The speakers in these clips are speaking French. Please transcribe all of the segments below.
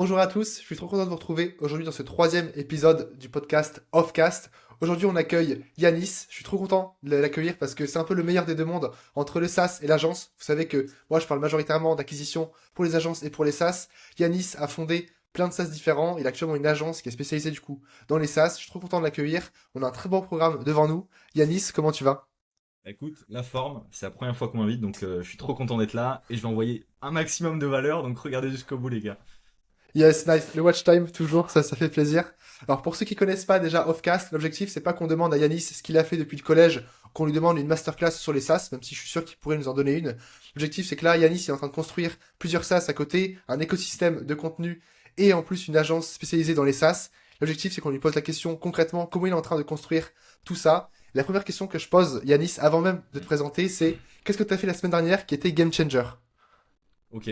Bonjour à tous, je suis trop content de vous retrouver aujourd'hui dans ce troisième épisode du podcast Offcast. Aujourd'hui, on accueille Yanis. Je suis trop content de l'accueillir parce que c'est un peu le meilleur des deux mondes entre le SaaS et l'agence. Vous savez que moi, je parle majoritairement d'acquisition pour les agences et pour les SaaS. Yanis a fondé plein de SaaS différents. Il a actuellement une agence qui est spécialisée du coup dans les SaaS. Je suis trop content de l'accueillir. On a un très bon programme devant nous. Yanis, comment tu vas? Écoute, la forme, c'est la première fois qu'on m'invite, donc je suis trop content d'être là et je vais envoyer un maximum de valeur, donc regardez jusqu'au bout les gars. Yes, nice. Le watch time, toujours, ça fait plaisir. Alors, pour ceux qui connaissent pas déjà Offcast, l'objectif, c'est pas qu'on demande à Yanis ce qu'il a fait depuis le collège, qu'on lui demande une masterclass sur les SaaS, même si je suis sûr qu'il pourrait nous en donner une. L'objectif, c'est que là, Yanis est en train de construire plusieurs SaaS à côté, un écosystème de contenu et en plus une agence spécialisée dans les SaaS. L'objectif, c'est qu'on lui pose la question concrètement, comment il est en train de construire tout ça. La première question que je pose, Yanis, avant même de te présenter, c'est qu'est-ce que tu as fait la semaine dernière qui était game changer? Ok.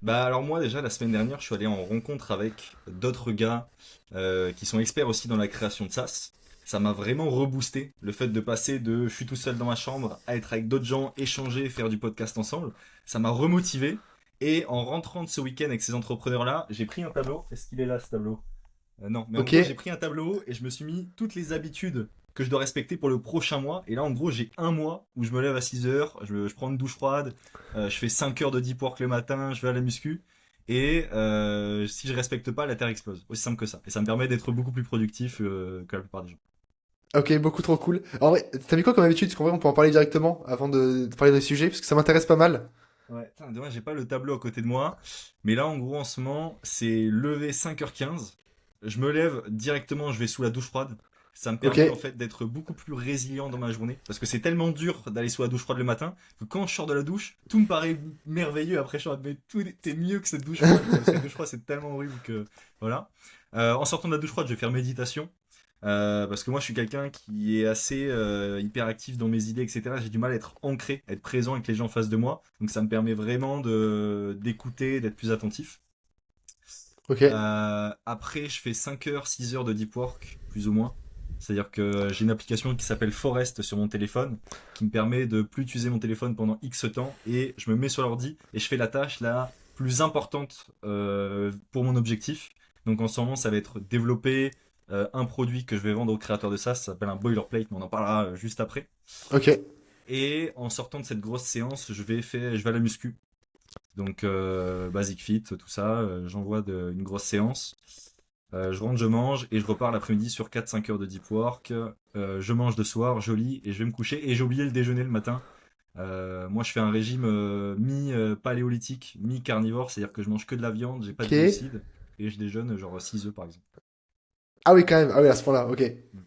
Bah alors moi déjà la semaine dernière je suis allé en rencontre avec d'autres gars qui sont experts aussi dans la création de SaaS. Ça m'a vraiment reboosté le fait de passer de je suis tout seul dans ma chambre à être avec d'autres gens, échanger, faire du podcast ensemble. Ça m'a remotivé et en rentrant de ce week-end avec ces entrepreneurs là, j'ai pris un tableau. Est-ce qu'il est là ce tableau? Non, mais en Ok. gros, j'ai pris un tableau et je me suis mis toutes les habitudes que je dois respecter pour le prochain mois. Et là, en gros, j'ai un mois où je me lève à 6 heures, je prends une douche froide, je fais 5 heures de deep work le matin, je vais à la muscu. Et si je respecte pas, la Terre explose. Aussi simple que ça. Et ça me permet d'être beaucoup plus productif que la plupart des gens. Ok, beaucoup trop cool. En vrai, t'as mis quoi comme habitude? Parce qu'en vrai, on peut en parler directement avant de parler des sujets, parce que ça m'intéresse pas mal. Ouais, putain, dommage, j'ai pas le tableau à côté de moi. Mais là, en gros, en ce moment, c'est lever 5h15. Je me lève directement, je vais sous la douche froide. Ça me Ok. permet en fait d'être beaucoup plus résilient dans ma journée. Parce que c'est tellement dur d'aller sous la douche froide le matin que quand je sors de la douche, tout me paraît merveilleux. Après, je suis en mode, mais tout est mieux que cette douche froide, quoi. Parce que la douche froide, c'est tellement horrible que. Voilà. En sortant de la douche froide, je vais faire méditation. Parce que moi, je suis quelqu'un qui est assez hyperactif dans mes idées, etc. J'ai du mal à être ancré, à être présent avec les gens en face de moi. Donc ça me permet vraiment d'écouter, d'être plus attentif. Ok. Après, je fais 5 heures, 6 heures de deep work, plus ou moins. C'est-à-dire que j'ai une application qui s'appelle Forest sur mon téléphone, qui me permet de plus utiliser mon téléphone pendant X temps, et je me mets sur l'ordi et je fais la tâche la plus importante pour mon objectif. Donc en ce moment, ça va être développer un produit que je vais vendre aux créateurs de ça s'appelle un boilerplate, mais on en parlera juste après. Ok. Et en sortant de cette grosse séance, je vais à la muscu. Donc Basic Fit, tout ça, une grosse séance. Je rentre, je mange et je repars l'après-midi sur 4-5 heures de deep work. Je mange de soir, je lis et je vais me coucher. Et j'ai oublié le déjeuner le matin. Moi, je fais un régime mi-paléolithique, mi-carnivore, c'est-à-dire que je mange que de la viande, j'ai pas de Ok. glucides et je déjeune genre 6 œufs par exemple. Ah oui, quand même. Ah oui, à ce point-là. Ok. Mm.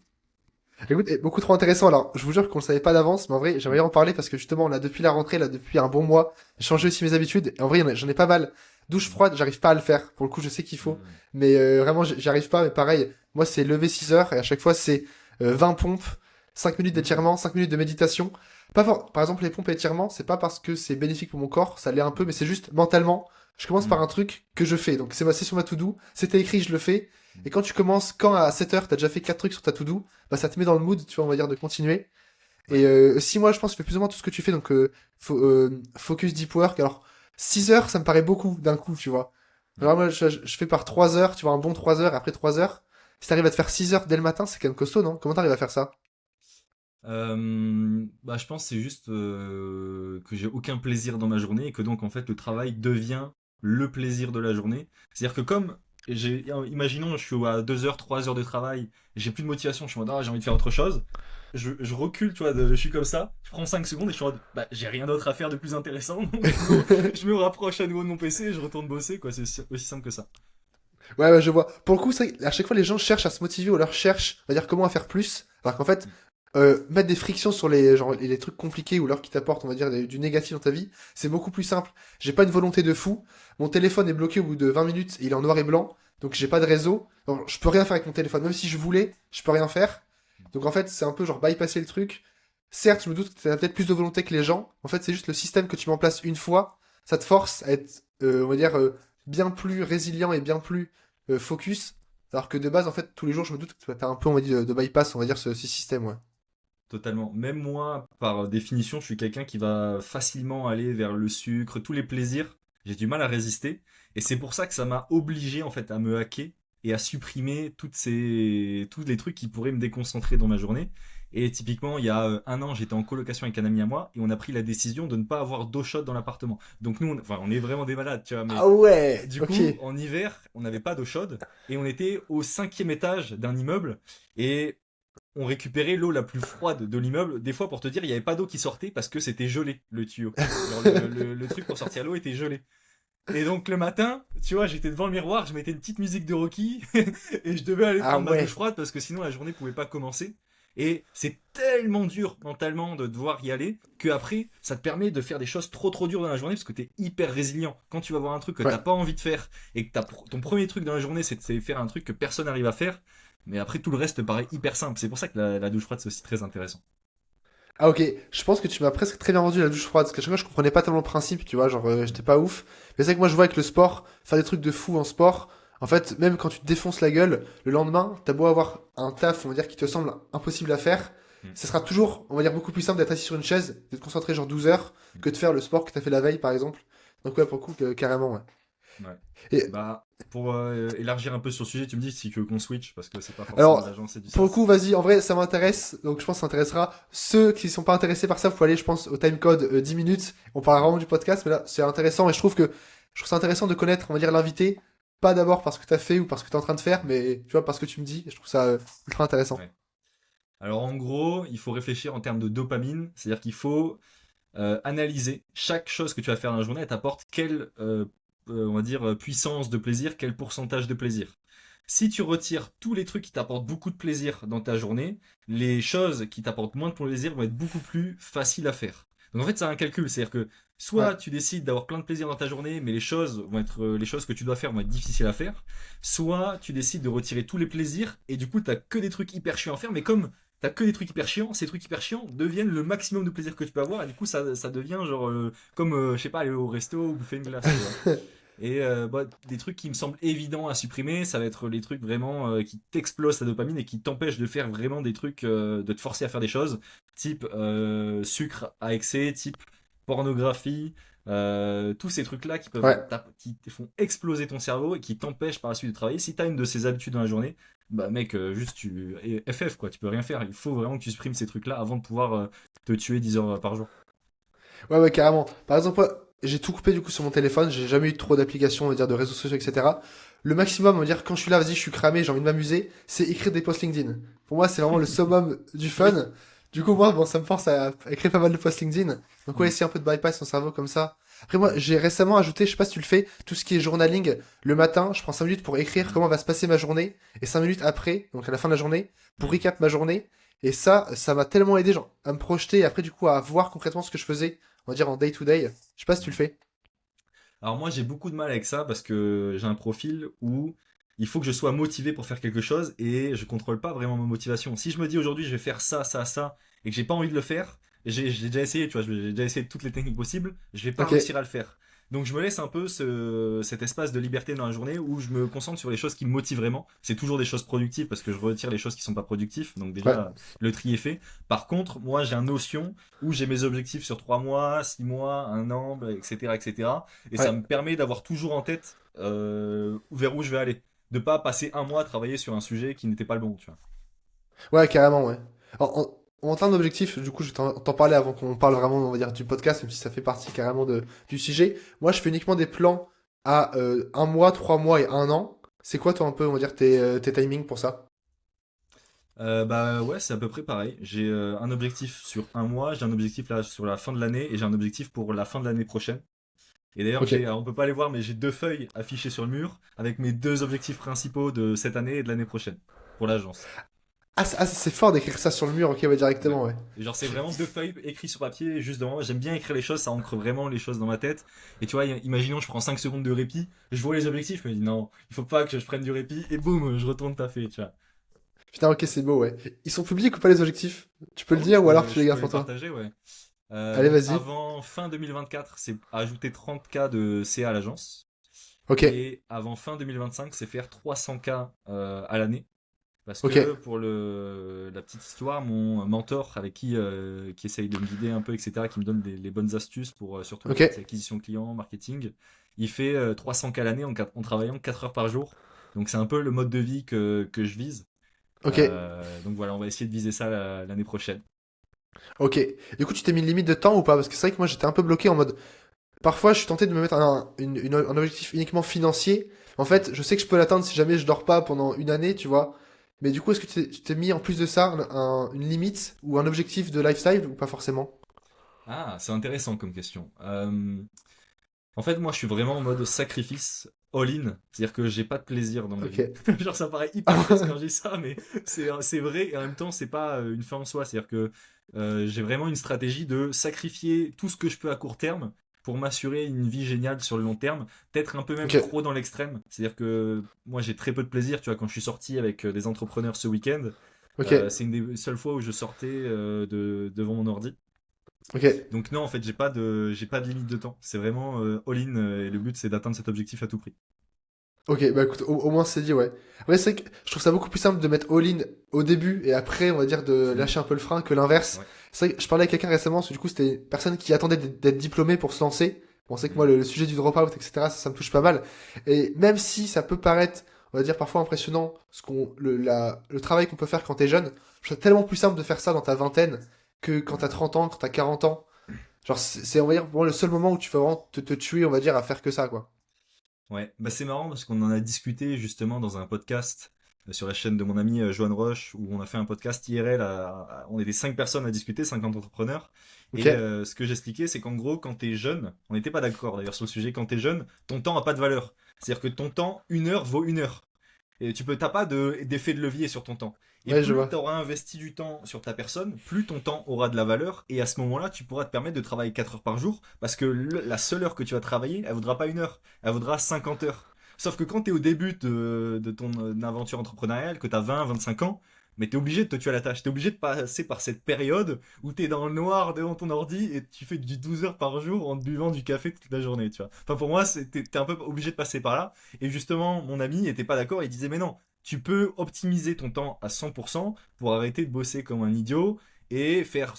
Écoute, beaucoup trop intéressant. Alors, je vous jure qu'on le savait pas d'avance, mais en vrai, j'aimerais Mm. en parler parce que justement, là, depuis la rentrée, là, depuis un bon mois, j'ai changé aussi mes habitudes. Et en vrai, j'en ai pas mal. Douche Mm. froide, j'arrive pas à le faire. Pour le coup, je sais qu'il faut. Mm. Mais vraiment, j'y arrive pas. Mais pareil, moi, c'est lever 6 heures et à chaque fois, c'est 20 pompes, 5 minutes Mm. d'étirement, 5 minutes de méditation. Par exemple, les pompes et étirements, c'est pas parce que c'est bénéfique pour mon corps, ça l'est un peu, mais c'est juste mentalement. Je commence par Mm. un truc que je fais. Donc, c'est sur ma to-do. C'était écrit, je le fais. Mm. Et quand tu commences, quand à 7 heures, t'as déjà fait 4 trucs sur ta to-do, bah ça te met dans le mood, tu vois, on va dire, de continuer. Ouais. Et si moi, je pense, je fais plus ou moins tout ce que tu fais, donc focus deep work. Alors, 6 heures, ça me paraît beaucoup d'un coup, tu vois. Mm. Alors moi, je fais par 3 heures, tu vois, un bon 3 heures, après 3 heures. Si t'arrives à te faire 6 heures dès le matin, c'est quand même costaud, non? Comment t'arrives à faire ça? Bah, je pense que c'est juste que j'ai aucun plaisir dans ma journée et que donc en fait le travail devient le plaisir de la journée. C'est-à-dire que comme imaginons je suis à 2 heures, 3 heures de travail, j'ai plus de motivation, je suis en mode ah, j'ai envie de faire autre chose. Je recule, tu vois, je suis comme ça, je prends 5 secondes et je suis en mode bah j'ai rien d'autre à faire de plus intéressant, donc je me rapproche à nouveau de mon PC et je retourne bosser, quoi, c'est aussi simple que ça. Ouais, ouais, je vois. Pour le coup, c'est vrai que à chaque fois, les gens cherchent à se motiver ou leur cherchent, on va dire, comment à faire plus. Alors qu'en fait, mettre des frictions sur les trucs compliqués ou alors qui t'apportent, on va dire, du négatif dans ta vie, c'est beaucoup plus simple. J'ai pas une volonté de fou. Mon téléphone est bloqué au bout de 20 minutes et il est en noir et blanc. Donc j'ai pas de réseau. Donc je peux rien faire avec mon téléphone. Même si je voulais, je peux rien faire. Donc en fait, c'est un peu genre bypasser le truc. Certes, je me doute que t'as peut-être plus de volonté que les gens. En fait, c'est juste le système que tu mets en place une fois. Ça te force à être, on va dire, bien plus résilient et bien plus focus. Alors que de base, en fait, tous les jours, je me doute que t'as un peu, on va dire, de bypass, on va dire, ce système, ouais. Totalement. Même moi, par définition, je suis quelqu'un qui va facilement aller vers le sucre, tous les plaisirs. j'ai du mal à résister. Et c'est pour ça que ça m'a obligé en fait à me hacker et à supprimer tous les trucs qui pourraient me déconcentrer dans ma journée. Et typiquement, il y a un an, j'étais en colocation avec un ami à moi et on a pris la décision de ne pas avoir d'eau chaude dans l'appartement. Donc nous, enfin, on est vraiment des malades, tu vois, mais Ah ouais, du ok. coup, en hiver, on n'avait pas d'eau chaude et on était au cinquième étage d'un immeuble et on récupérait l'eau la plus froide de l'immeuble. Des fois, pour te dire, il n'y avait pas d'eau qui sortait parce que c'était gelé, le tuyau. Genre, le truc pour sortir l'eau était gelé. Et donc, le matin, tu vois, j'étais devant le miroir, je mettais une petite musique de Rocky et je devais aller Ah prendre ma douche ouais. froide parce que sinon, la journée pouvait pas commencer. Et c'est tellement dur mentalement de devoir y aller que après, ça te permet de faire des choses trop dures dans la journée parce que tu es hyper résilient. Quand tu vas voir un truc que Ouais. t'as pas envie de faire et que ton premier truc dans la journée, c'est de faire un truc que personne n'arrive à faire, mais après tout le reste te paraît hyper simple. C'est pour ça que la douche froide c'est aussi très intéressant. Ah ok, je pense que tu m'as presque très bien rendu la douche froide, parce qu'à chaque fois je comprenais pas tellement le principe, tu vois, genre j'étais pas ouf. Mais c'est vrai que moi je vois avec le sport, faire des trucs de fou en sport, en fait, même quand tu te défonces la gueule, le lendemain, t'as beau avoir un taf, on va dire, qui te semble impossible à faire, Hmm. ce sera toujours, on va dire, beaucoup plus simple d'être assis sur une chaise, de te concentrer genre 12 heures, que de faire le sport que t'as fait la veille par exemple. Donc ouais, pour le coup, carrément, ouais. Ouais. Et Bah, pour élargir un peu sur le sujet, tu me dis si tu veux qu'on switch parce que c'est pas forcément de alors, l'agence et du pour le SaaS. coup, vas-y, en vrai, ça m'intéresse, donc je pense que ça intéressera. Ceux qui sont pas intéressés par ça, vous pouvez aller, je pense, au timecode 10 minutes. On parlera Hmm. vraiment du podcast, mais là, c'est intéressant et je trouve ça intéressant de connaître, on va dire, l'invité. Pas d'abord parce que t'as fait ou parce que t'es en train de faire, mais tu vois, parce que tu me dis, et je trouve ça ultra intéressant. Ouais. Alors en gros, il faut réfléchir en termes de dopamine, c'est-à-dire qu'il faut analyser chaque chose que tu vas faire dans la journée, elle t'apporte quelle, on va dire, puissance de plaisir, quel pourcentage de plaisir. Si tu retires tous les trucs qui t'apportent beaucoup de plaisir dans ta journée, les choses qui t'apportent moins de plaisir vont être beaucoup plus faciles à faire. Donc en fait, c'est un calcul, c'est-à-dire que Ouais. soit tu décides d'avoir plein de plaisir dans ta journée, mais les choses vont être, les choses que tu dois faire vont être difficiles à faire, soit tu décides de retirer tous les plaisirs et du coup, t'as que des trucs hyper chiants à faire, mais comme t'as que des trucs hyper chiants, ces trucs hyper chiants deviennent le maximum de plaisir que tu peux avoir, et du coup, ça devient genre comme, je sais pas, aller au resto ou bouffer une glace, tu vois. Et bah, des trucs qui me semblent évidents à supprimer, ça va être les trucs vraiment qui t'explosent ta dopamine et qui t'empêchent de faire vraiment des trucs, de te forcer à faire des choses, type sucre à excès, type pornographie, tous ces trucs-là Ouais. qui te font exploser ton cerveau et qui t'empêchent par la suite de travailler. Si tu as une de ces habitudes dans la journée, bah mec, juste FF quoi, tu peux rien faire. Il faut vraiment que tu supprimes ces trucs-là avant de pouvoir te tuer 10 heures par jour. Ouais, ouais, carrément. Par exemple, moi, j'ai tout coupé du coup sur mon téléphone, j'ai jamais eu trop d'applications, on va dire, de réseaux sociaux, etc. Le maximum, on va dire, quand je suis là, vas-y, je suis cramé, j'ai envie de m'amuser, c'est écrire des posts LinkedIn. Pour moi, c'est vraiment le summum du Oui. fun. Du coup, moi, bon, ça me force à écrire pas mal de posts LinkedIn. Donc, ouais, Mm. essayer un peu de bypass son cerveau comme ça. Après, moi, j'ai récemment ajouté, je sais pas si tu le fais, tout ce qui est journaling. Le matin, je prends 5 minutes pour écrire Mm. comment va se passer ma journée, et 5 minutes après, donc à la fin de la journée, pour Mm. recap ma journée. Et ça m'a tellement aidé, genre, à me projeter, et après, du coup, à voir concrètement ce que je faisais, on va dire en day to day. Je sais pas si tu le Mm. fais. Alors moi j'ai beaucoup de mal avec ça parce que j'ai un profil où il faut que je sois motivé pour faire quelque chose et je contrôle pas vraiment ma motivation. Si je me dis aujourd'hui je vais faire ça, ça, ça et que j'ai pas envie de le faire, j'ai déjà essayé, tu vois, j'ai déjà essayé toutes les techniques possibles, je vais pas Ok. réussir à le faire. Donc je me laisse un peu cet espace de liberté dans la journée où je me concentre sur les choses qui me motivent vraiment. C'est toujours des choses productives parce que je retire les choses qui sont pas productives. Donc Ouais. déjà le tri est fait. Par contre, moi j'ai un notion où j'ai mes objectifs sur 3 mois, 6 mois, un an, bah, etc., etc. Et ça Ouais. me permet d'avoir toujours en tête vers où je vais aller. De pas passer un mois à travailler sur un sujet qui n'était pas le bon, tu vois. Ouais, carrément, ouais. En termes d'objectifs, du coup, je vais t'en parler avant qu'on parle vraiment, on va dire, du podcast, même si ça fait partie carrément du sujet. Moi, je fais uniquement des plans à un mois, 3 mois et un an. C'est quoi, toi, un peu, on va dire, tes timings pour ça? Bah ouais, c'est à peu près pareil. J'ai un objectif sur un mois, j'ai un objectif là sur la fin de l'année et j'ai un objectif pour la fin de l'année prochaine. Et d'ailleurs, Ok. on peut pas les voir, mais j'ai deux feuilles affichées sur le mur avec mes deux objectifs principaux de cette année et de l'année prochaine pour l'agence. Ah, c'est fort d'écrire ça sur le mur, ok, ouais, Ouais. directement, ouais. Et genre, c'est vraiment deux feuilles écrites sur papier, juste devant moi. J'aime bien écrire les choses, ça ancre vraiment les choses dans ma tête. Et tu vois, imaginons, je prends 5 secondes de répit, je vois les objectifs, je me dis non, il faut pas que je prenne du répit, et boum, je retourne taffer, tu vois. Putain, ok, c'est beau, ouais. Ils sont publics ou pas les objectifs? Tu peux Ah le oui, dire ou alors tu les je gardes peux les pour toi? partager, ouais. Allez, Donc, vas-y. avant fin 2024, c'est ajouter 30K de CA à l'agence. Ok, Et avant fin 2025, c'est faire 300K à l'année. Parce ok, que pour la petite histoire, mon mentor avec qui essaye de me guider un peu, etc., qui me donne les bonnes astuces pour surtout la ok. partie acquisition client, marketing, il fait 300K l'année en travaillant 4 heures par jour. Donc c'est un peu le mode de vie que je vise. Ok, Donc voilà, on va essayer de viser ça l'année prochaine. ok. Du coup, tu t'es mis une limite de temps ou pas? Parce que c'est vrai que moi, j'étais un peu bloqué en mode. Parfois, je suis tenté de me mettre un objectif uniquement financier. En fait, je sais que je peux l'atteindre si jamais je dors pas pendant une année, tu vois. Mais du coup, est-ce que tu t'es mis en plus de ça une limite ou un objectif de lifestyle ou pas forcément? Ah, c'est intéressant comme question. En fait, moi, je suis vraiment en mode sacrifice all-in. C'est-à-dire que j'ai pas de plaisir dans ma Ok. vie. Genre, ça paraît hyper triste quand je dis ça, mais c'est vrai et en même temps, c'est pas une fin en soi. C'est-à-dire que j'ai vraiment une stratégie de sacrifier tout ce que je peux à court terme pour m'assurer une vie géniale sur le long terme. Peut-être un peu même Ok. trop dans l'extrême. C'est-à-dire que moi, j'ai très peu de plaisir. Tu vois, quand je suis sorti avec des entrepreneurs ce week-end, Ok. c'est une des seules fois où je sortais devant mon ordi. Ok. Donc non, en fait, j'ai pas de limite de temps. C'est vraiment all-in et le but c'est d'atteindre cet objectif à tout prix. Ok, bah écoute, au moins c'est dit, ouais. Ouais, c'est vrai que je trouve ça beaucoup plus simple de mettre all-in au début et après, on va dire, de Mm. lâcher un peu le frein que l'inverse. Ouais. C'est vrai que je parlais avec quelqu'un récemment, parce que du coup, c'était une personne qui attendait d'être diplômée pour se lancer. Bon, c'est que moi, Mm. le sujet du drop-out, etc., ça me touche pas mal. Et même si ça peut paraître, on va dire, parfois impressionnant, le travail qu'on peut faire quand t'es jeune, je trouve ça tellement plus simple de faire ça dans ta vingtaine que quand t'as 30 ans, quand t'as 40 ans. Genre, on va dire, pour moi, le seul moment où tu vas vraiment te tuer, on va dire, à faire que ça, quoi. Ouais, bah c'est marrant parce qu'on en a discuté justement dans un podcast sur la chaîne de mon ami Johan Roche où on a fait un podcast IRL. On était 5 personnes à discuter, 50 entrepreneurs. Ok? Et ce que j'expliquais, c'est qu'en gros, quand t'es jeune, on n'était pas d'accord d'ailleurs sur le sujet, quand t'es jeune, ton temps a pas de valeur. C'est-à-dire que ton temps, 1 heure vaut 1 heure. Et t'as pas d'effet de levier sur ton temps. Et Ouais, je plus vois. tu auras investi du temps sur ta personne, plus ton temps aura de la valeur. Et à ce moment-là, tu pourras te permettre de travailler 4 heures par jour. Parce que la seule heure que tu vas travailler, elle vaudra pas 1 heure. Elle vaudra 50 heures. Sauf que quand tu es au début de ton aventure entrepreneuriale, que tu as 20, 25 ans, mais tu es obligé de te tuer à la tâche. Tu es obligé de passer par cette période où tu es dans le noir devant ton ordi et tu fais du 12 heures par jour en te buvant du café toute la journée. Tu vois. Enfin, pour moi, tu es un peu obligé de passer par là. Et justement, mon ami était pas d'accord. Il disait, mais non, tu peux optimiser ton temps à 100% pour arrêter de bosser comme un idiot et faire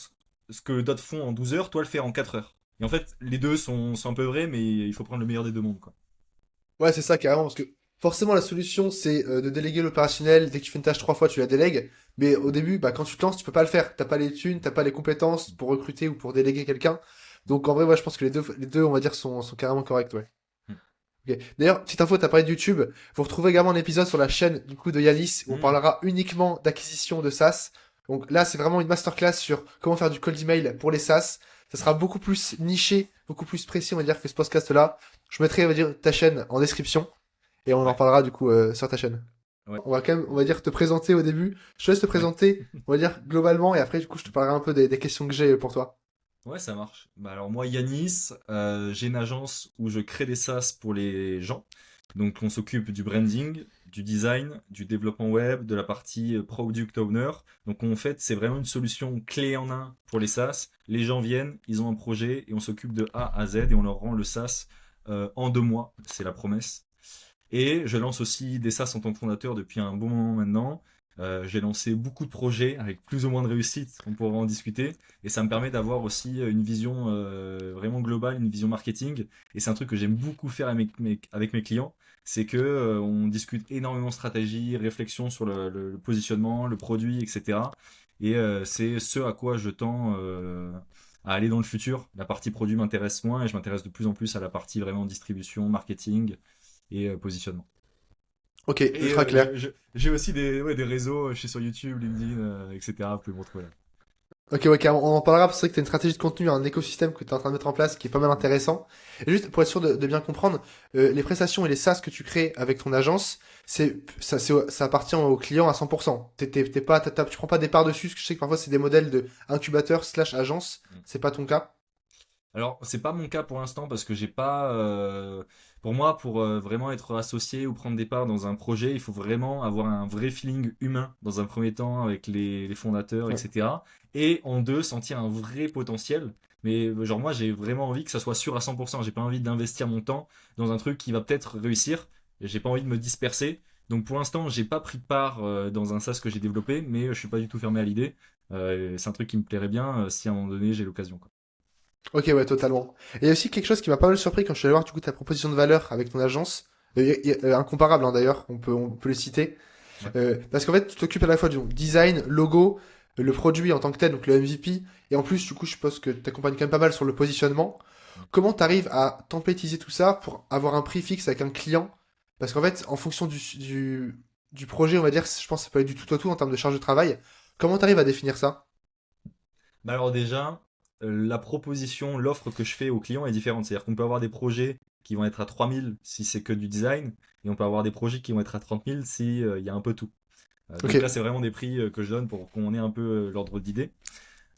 ce que d'autres font en 12 heures, toi le faire en 4 heures. Et en fait, les deux sont un peu vrais, mais il faut prendre le meilleur des deux mondes, quoi. Ouais, c'est ça, carrément, parce que forcément, la solution, c'est de déléguer l'opérationnel. Dès que tu fais une tâche 3 fois, tu la délègues. Mais au début, bah, quand tu te lances, tu peux pas le faire. T'as pas les thunes, t'as pas les compétences pour recruter ou pour déléguer quelqu'un. Donc, en vrai, ouais, je pense que les deux, on va dire, sont carrément corrects, ouais. Hmm. Ok. D'ailleurs, petite info, t'as parlé de YouTube. Vous retrouvez également un épisode sur la chaîne, du coup, de Yanis, où on Hmm. parlera uniquement d'acquisition de SaaS. Donc là, c'est vraiment une masterclass sur comment faire du cold email pour les SaaS. Ça sera beaucoup plus niché, beaucoup plus précis, on va dire, que ce podcast-là. Je mettrai, on va dire, ta chaîne en description. Et on en Ouais, parlera du coup sur ta chaîne. ouais, On va quand même, on va dire, te présenter au début. Je te laisse te ouais. présenter, on va dire, globalement, et après, du coup, je te parlerai un peu des questions que j'ai pour toi. Ouais, ça marche. Bah alors moi, Yanis, j'ai une agence où je crée des SaaS pour les gens. Donc on s'occupe du branding, du design, du développement web, de la partie product owner. Donc en fait, c'est vraiment une solution clé en un pour les SaaS. Les gens viennent, ils ont un projet et on s'occupe de A à Z et on leur rend le SaaS en 2 mois. C'est la promesse. Et je lance aussi des SaaS en tant que fondateur depuis un bon moment maintenant. J'ai lancé beaucoup de projets avec plus ou moins de réussite, on pourra en discuter. Et ça me permet d'avoir aussi une vision vraiment globale, une vision marketing. Et c'est un truc que j'aime beaucoup faire avec mes clients. C'est que on discute énormément stratégie, réflexion sur le positionnement, le produit, etc. Et c'est ce à quoi je tends à aller dans le futur. La partie produit m'intéresse moins et je m'intéresse de plus en plus à la partie vraiment distribution, marketing et positionnement. Ok, Et ultra clair. j'ai aussi des réseaux, je suis sur YouTube, LinkedIn, etc. Vous pouvez me retrouver là. Ok, ouais, carrément. On en parlera parce que c'est vrai que t'as une stratégie de contenu, un écosystème que tu es en train de mettre en place qui est pas mal Mm. intéressant. Et juste pour être sûr de bien comprendre, les prestations et les SaaS que tu crées avec ton agence, ça appartient au client à 100%. T'es pas, tu prends pas des parts dessus, parce que je sais que parfois c'est des modèles de incubateur slash agence. Mm. C'est pas ton cas. Alors, c'est pas mon cas pour l'instant parce que j'ai pas. Pour moi, pour vraiment être associé ou prendre des parts dans un projet, il faut vraiment avoir un vrai feeling humain dans un premier temps avec les fondateurs, Ouais. etc. Et en deux, sentir un vrai potentiel. Mais genre, moi, j'ai vraiment envie que ça soit sûr à 100%. J'ai pas envie d'investir mon temps dans un truc qui va peut-être réussir. J'ai pas envie de me disperser. Donc, pour l'instant, j'ai pas pris part dans un SaaS que j'ai développé, mais je suis pas du tout fermé à l'idée. C'est un truc qui me plairait bien si à un moment donné j'ai l'occasion, quoi. Ok, ouais, totalement. Et il y a aussi quelque chose qui m'a pas mal surpris quand je suis allé voir du coup ta proposition de valeur avec ton agence. Incomparable hein, d'ailleurs, on peut les citer. Ouais. Parce qu'en fait, tu t'occupes à la fois du design, logo, le produit en tant que tel, donc le MVP, et en plus, du coup, je suppose que tu accompagnes quand même pas mal sur le positionnement. Comment tu arrives à templétiser tout ça pour avoir un prix fixe avec un client? Parce qu'en fait, en fonction du projet, on va dire, je pense que ça peut être du tout au tout en termes de charge de travail. Comment tu arrives à définir ça? Bah alors déjà, la proposition, l'offre que je fais aux clients est différente. C'est-à-dire qu'on peut avoir des projets qui vont être à 3000 si c'est que du design, et on peut avoir des projets qui vont être à 30 000 si il y a un peu tout. Ok, Donc là, c'est vraiment des prix que je donne pour qu'on ait un peu l'ordre d'idée.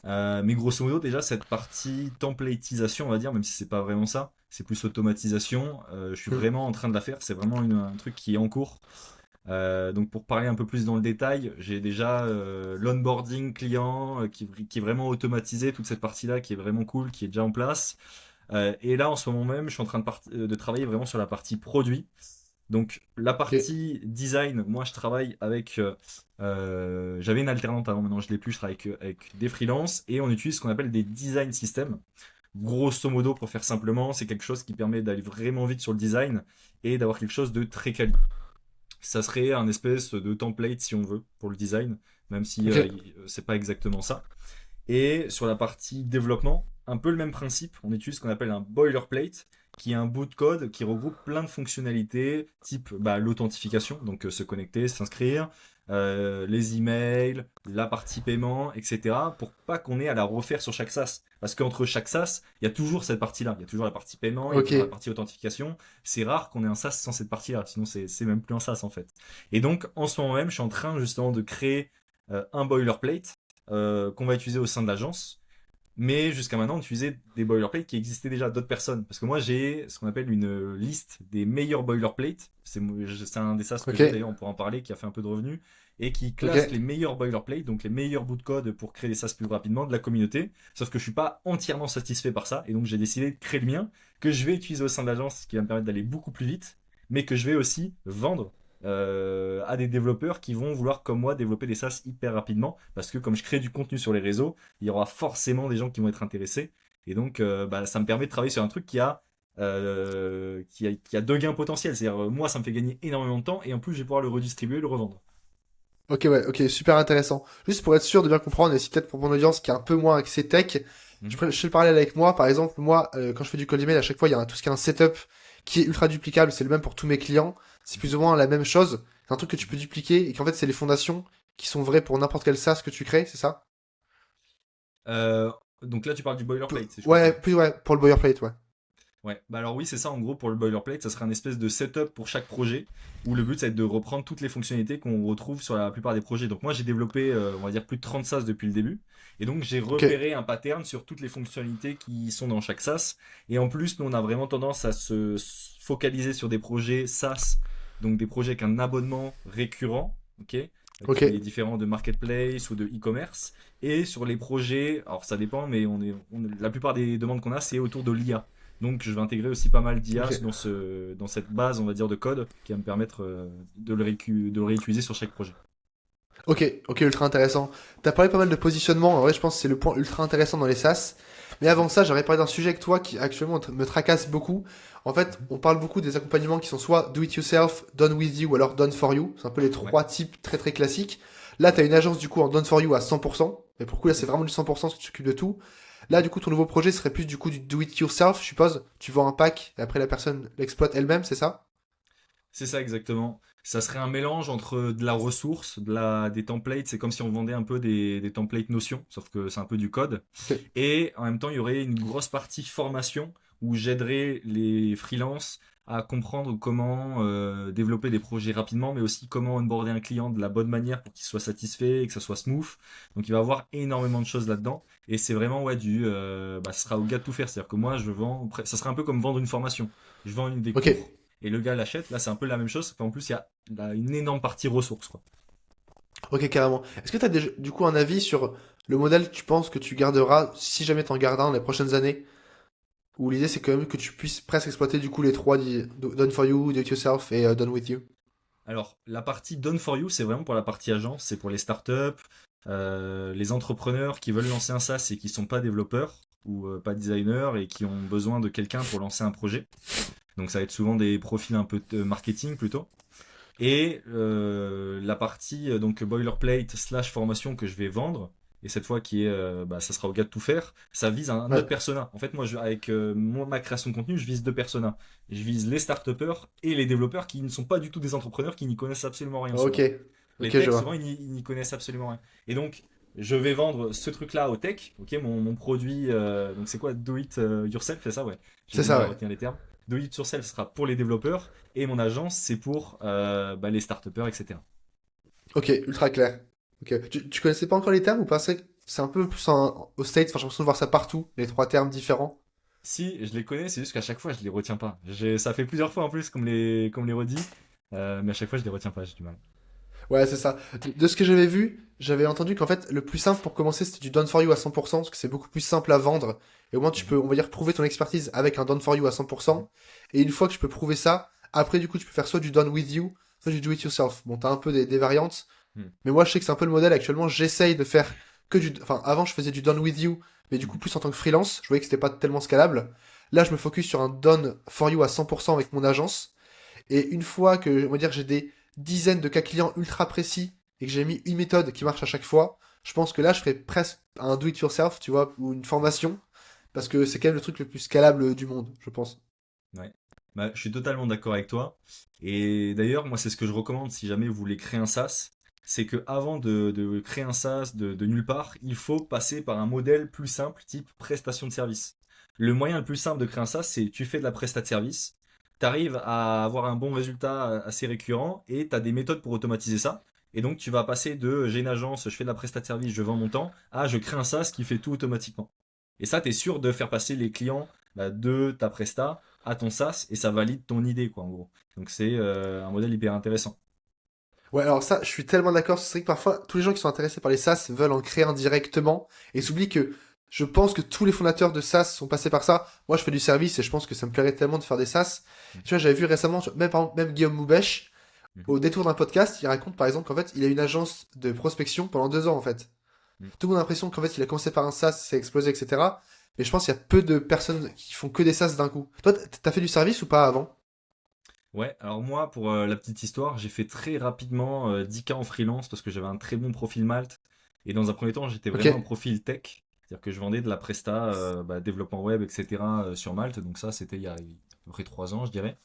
Mais grosso modo, déjà, cette partie templatisation, on va dire, même si c'est pas vraiment ça, c'est plus automatisation, je suis hmm, vraiment en train de la faire. C'est vraiment un truc qui est en cours. Donc pour parler un peu plus dans le détail, j'ai déjà l'onboarding client qui est vraiment automatisé, toute cette partie-là qui est vraiment cool, qui est déjà en place. Et là, en ce moment même, je suis en train de travailler vraiment sur la partie produit. Donc la ok, partie design, moi je travaille avec... j'avais une alternante avant, maintenant je l'ai plus, je travaille avec des freelances et on utilise ce qu'on appelle des design systems. Grosso modo, pour faire simplement, c'est quelque chose qui permet d'aller vraiment vite sur le design et d'avoir quelque chose de très quali. Ça serait un espèce de template si on veut pour le design, même si ok, c'est pas exactement ça. Et sur la partie développement, un peu le même principe, on utilise ce qu'on appelle un boilerplate, qui est un bout de code qui regroupe plein de fonctionnalités, type bah, l'authentification, donc se connecter, s'inscrire, les emails, la partie paiement, etc. Pour pas qu'on ait à la refaire sur chaque SaaS. Parce qu'entre chaque SaaS, il y a toujours cette partie-là. Il y a toujours la partie paiement, il y a ok, toujours la partie authentification. C'est rare qu'on ait un SaaS sans cette partie-là, sinon c'est même plus un SaaS en fait. Et donc en ce moment même, je suis en train justement de créer un boilerplate qu'on va utiliser au sein de l'agence. Mais jusqu'à maintenant, on utilisait des boilerplates qui existaient déjà d'autres personnes. Parce que moi, j'ai ce qu'on appelle une liste des meilleurs boilerplates. C'est un des SaaS que ok, j'ai, d'ailleurs, on pourra en parler, qui a fait un peu de revenus. Et qui classe les ok. meilleurs boilerplates, donc les meilleurs bouts de code pour créer des SaaS plus rapidement de la communauté. Sauf que je suis pas entièrement satisfait par ça. Et donc, j'ai décidé de créer le mien, que je vais utiliser au sein de l'agence, ce qui va me permettre d'aller beaucoup plus vite. Mais que je vais aussi vendre à des développeurs qui vont vouloir, comme moi, développer des SaaS hyper rapidement. Parce que comme je crée du contenu sur les réseaux, il y aura forcément des gens qui vont être intéressés. Et donc, bah, ça me permet de travailler sur un truc qui a deux gains potentiels. C'est-à-dire, moi, ça me fait gagner énormément de temps et en plus, je vais pouvoir le redistribuer et le revendre. Ok, ouais, ok, super intéressant. Juste pour être sûr de bien comprendre, et si peut-être pour mon audience qui est un peu moins axée tech, Mhm. je fais le parallèle avec moi. Par exemple, moi, quand je fais du cold email, à chaque fois, il y a tout ce qui est un setup qui est ultra duplicable. C'est le même pour tous mes clients. C'est plus ou moins la même chose. C'est un truc que tu peux dupliquer et qu'en fait, c'est les fondations qui sont vraies pour n'importe quel SaaS que tu crées, c'est ça? Euh, donc là, tu parles du boilerplate, si je Ouais, comprends. plus ouais, pour le boilerplate, ouais. Ouais, bah alors oui, c'est ça en gros pour le boilerplate, ça serait un espèce de setup pour chaque projet où le but ça va être de reprendre toutes les fonctionnalités qu'on retrouve sur la plupart des projets. Donc moi j'ai développé, on va dire plus de 30 SaaS depuis le début et donc j'ai Ok, repéré un pattern sur toutes les fonctionnalités qui sont dans chaque SaaS et en plus nous on a vraiment tendance à se focaliser sur des projets SaaS, donc des projets avec un abonnement récurrent, ok, ok, qui est différent de marketplace ou de e-commerce et sur les projets, alors ça dépend mais la plupart des demandes qu'on a c'est autour de l'IA. Donc je vais intégrer aussi pas mal d'IA ok. dans cette base, on va dire, de code qui va me permettre de le réutiliser sur chaque projet. Ok, ok, ultra intéressant. T'as parlé pas mal de positionnement, en vrai je pense que c'est le point ultra intéressant dans les SaaS. Mais avant ça, j'aurais parlé d'un sujet avec toi qui actuellement me tracasse beaucoup. En fait, Mhm. on parle beaucoup des accompagnements qui sont soit do it yourself, done with you ou alors done for you. C'est un peu les Ouais. trois types très très classiques. Là, t'as une agence du coup en done for you à 100%. Et pour le coup, là, c'est Mhm. vraiment du 100% parce que tu t'occupes de tout. Là, Mhm. du coup, ton nouveau projet serait plus du coup du do it yourself, je suppose. Tu vends un pack et après la personne l'exploite elle-même, c'est ça? C'est ça exactement. Ça serait un mélange entre de la ressource, des templates. C'est comme si on vendait un peu des templates Notion, sauf que c'est un peu du code. Ok, Et en même temps, il y aurait une grosse partie formation où j'aiderais les freelances à comprendre comment développer des projets rapidement, mais aussi comment onboarder un client de la bonne manière pour qu'il soit satisfait et que ça soit smooth. Donc il va y avoir énormément de choses là-dedans. Et c'est vraiment ouais, bah, ce sera au gars de tout faire. C'est-à-dire que moi, je vends, ça serait un peu comme vendre une formation. Je vends des ok. cours et le gars l'achète. Là, c'est un peu la même chose. En plus, il y a une énorme partie ressources, quoi. Ok, carrément. Est-ce que tu as du coup un avis sur le modèle que tu penses que tu garderas si jamais t'en gardes un dans les prochaines années? Où l'idée c'est quand même que tu puisses presque exploiter du coup les trois, Done for You, Do It Yourself et Done with You. Alors, la partie Done for You, c'est vraiment pour la partie agence, c'est pour les startups, les entrepreneurs qui veulent lancer un SaaS et qui ne sont pas développeurs. ou pas designers et qui ont besoin de quelqu'un pour lancer un projet. Donc ça va être souvent des profils un peu de marketing plutôt. Et la partie donc boilerplate slash formation que je vais vendre, et cette fois qui est, ça sera au gars de tout faire, ça vise un Ouais. autre persona. En fait, moi, avec ma création de contenu, je vise deux personas. Je vise les start-upers et les développeurs qui ne sont pas du tout des entrepreneurs, qui n'y connaissent absolument rien Ok. souvent. Les Ok, je techs, souvent, vois. ils n'y connaissent absolument rien. Et donc, je vais vendre ce truc-là aux techs, ok, mon produit, donc c'est quoi, do it yourself, c'est ça, ouais. J'ai C'est du mal ça, à ouais. retenir les termes. Do it yourself sera pour les développeurs et mon agence, c'est pour les start-upers, etc. Ok, ultra clair. Ok. Tu connaissais pas encore les termes ou pas? C'est un peu plus au States, enfin, j'ai l'impression de voir ça partout, les trois termes différents. Si, je les connais, c'est juste qu'à chaque fois, je les retiens pas. Ça fait plusieurs fois en plus comme les redit, mais à chaque fois, je les retiens pas, j'ai du mal. Ouais, c'est ça. De ce que j'avais vu, j'avais entendu qu'en fait, le plus simple pour commencer, c'était du done for you à 100%, parce que c'est beaucoup plus simple à vendre. Et au moins, tu Mhm, peux, on va dire, prouver ton expertise avec un done for you à mhm, 100%. Et une fois que tu peux prouver ça, après, du coup, tu peux faire soit du done with you, soit du do it yourself. Bon, t'as un peu des variantes. mhm, Mais moi, je sais que c'est un peu le modèle. Actuellement, j'essaye de faire que du, enfin, avant, je faisais du done with you, mais du coup, mhm. plus en tant que freelance. Je voyais que c'était pas tellement scalable. Là, je me focus sur un done for you à 100% avec mon agence. Et une fois que, on va dire, j'ai des dizaines de cas clients ultra précis et que j'ai mis une méthode qui marche à chaque fois, je pense que là, je ferai presque un do it yourself, tu vois, ou une formation, parce que c'est quand même le truc le plus scalable du monde, je pense. Ouais. Bah, je suis totalement d'accord avec toi. Et d'ailleurs, moi, c'est ce que je recommande si jamais vous voulez créer un SaaS. C'est que avant de créer un SaaS de nulle part, il faut passer par un modèle plus simple, type prestation de service. Le moyen le plus simple de créer un SaaS, c'est tu fais de la prestation de service, tu arrives à avoir un bon résultat assez récurrent et tu as des méthodes pour automatiser ça. Et donc, tu vas passer de j'ai une agence, je fais de la prestation de service, je vends mon temps, à je crée un SaaS qui fait tout automatiquement. Et ça, tu es sûr de faire passer les clients de ta presta à ton SaaS et ça valide ton idée, quoi, en gros. Donc c'est un modèle hyper intéressant. Ouais, alors ça, je suis tellement d'accord. C'est vrai que parfois, tous les gens qui sont intéressés par les SaaS veulent en créer un directement et s'oublient que je pense que tous les fondateurs de SaaS sont passés par ça. Moi, je fais du service et je pense que ça me plairait tellement de faire des SaaS. Tu vois, j'avais vu récemment, même, par exemple, même Guillaume Moubèche, Mhm, au détour d'un podcast, il raconte par exemple qu'en fait, il a une agence de prospection pendant 2 ans en fait. mhm. Tout le monde a l'impression qu'en fait, il a commencé par un SaaS, c'est explosé, etc. Mais je pense qu'il y a peu de personnes qui font que des SaaS d'un coup. Toi, t'as fait du service ou pas avant? Ouais, alors moi, pour la petite histoire, j'ai fait très rapidement 10K en freelance parce que j'avais un très bon profil Malte. Et dans un premier temps, j'étais Ok. vraiment un profil tech. C'est-à-dire que je vendais de la presta, développement web, etc. Sur Malte. Donc ça, c'était il y a à peu près 3 ans, je dirais.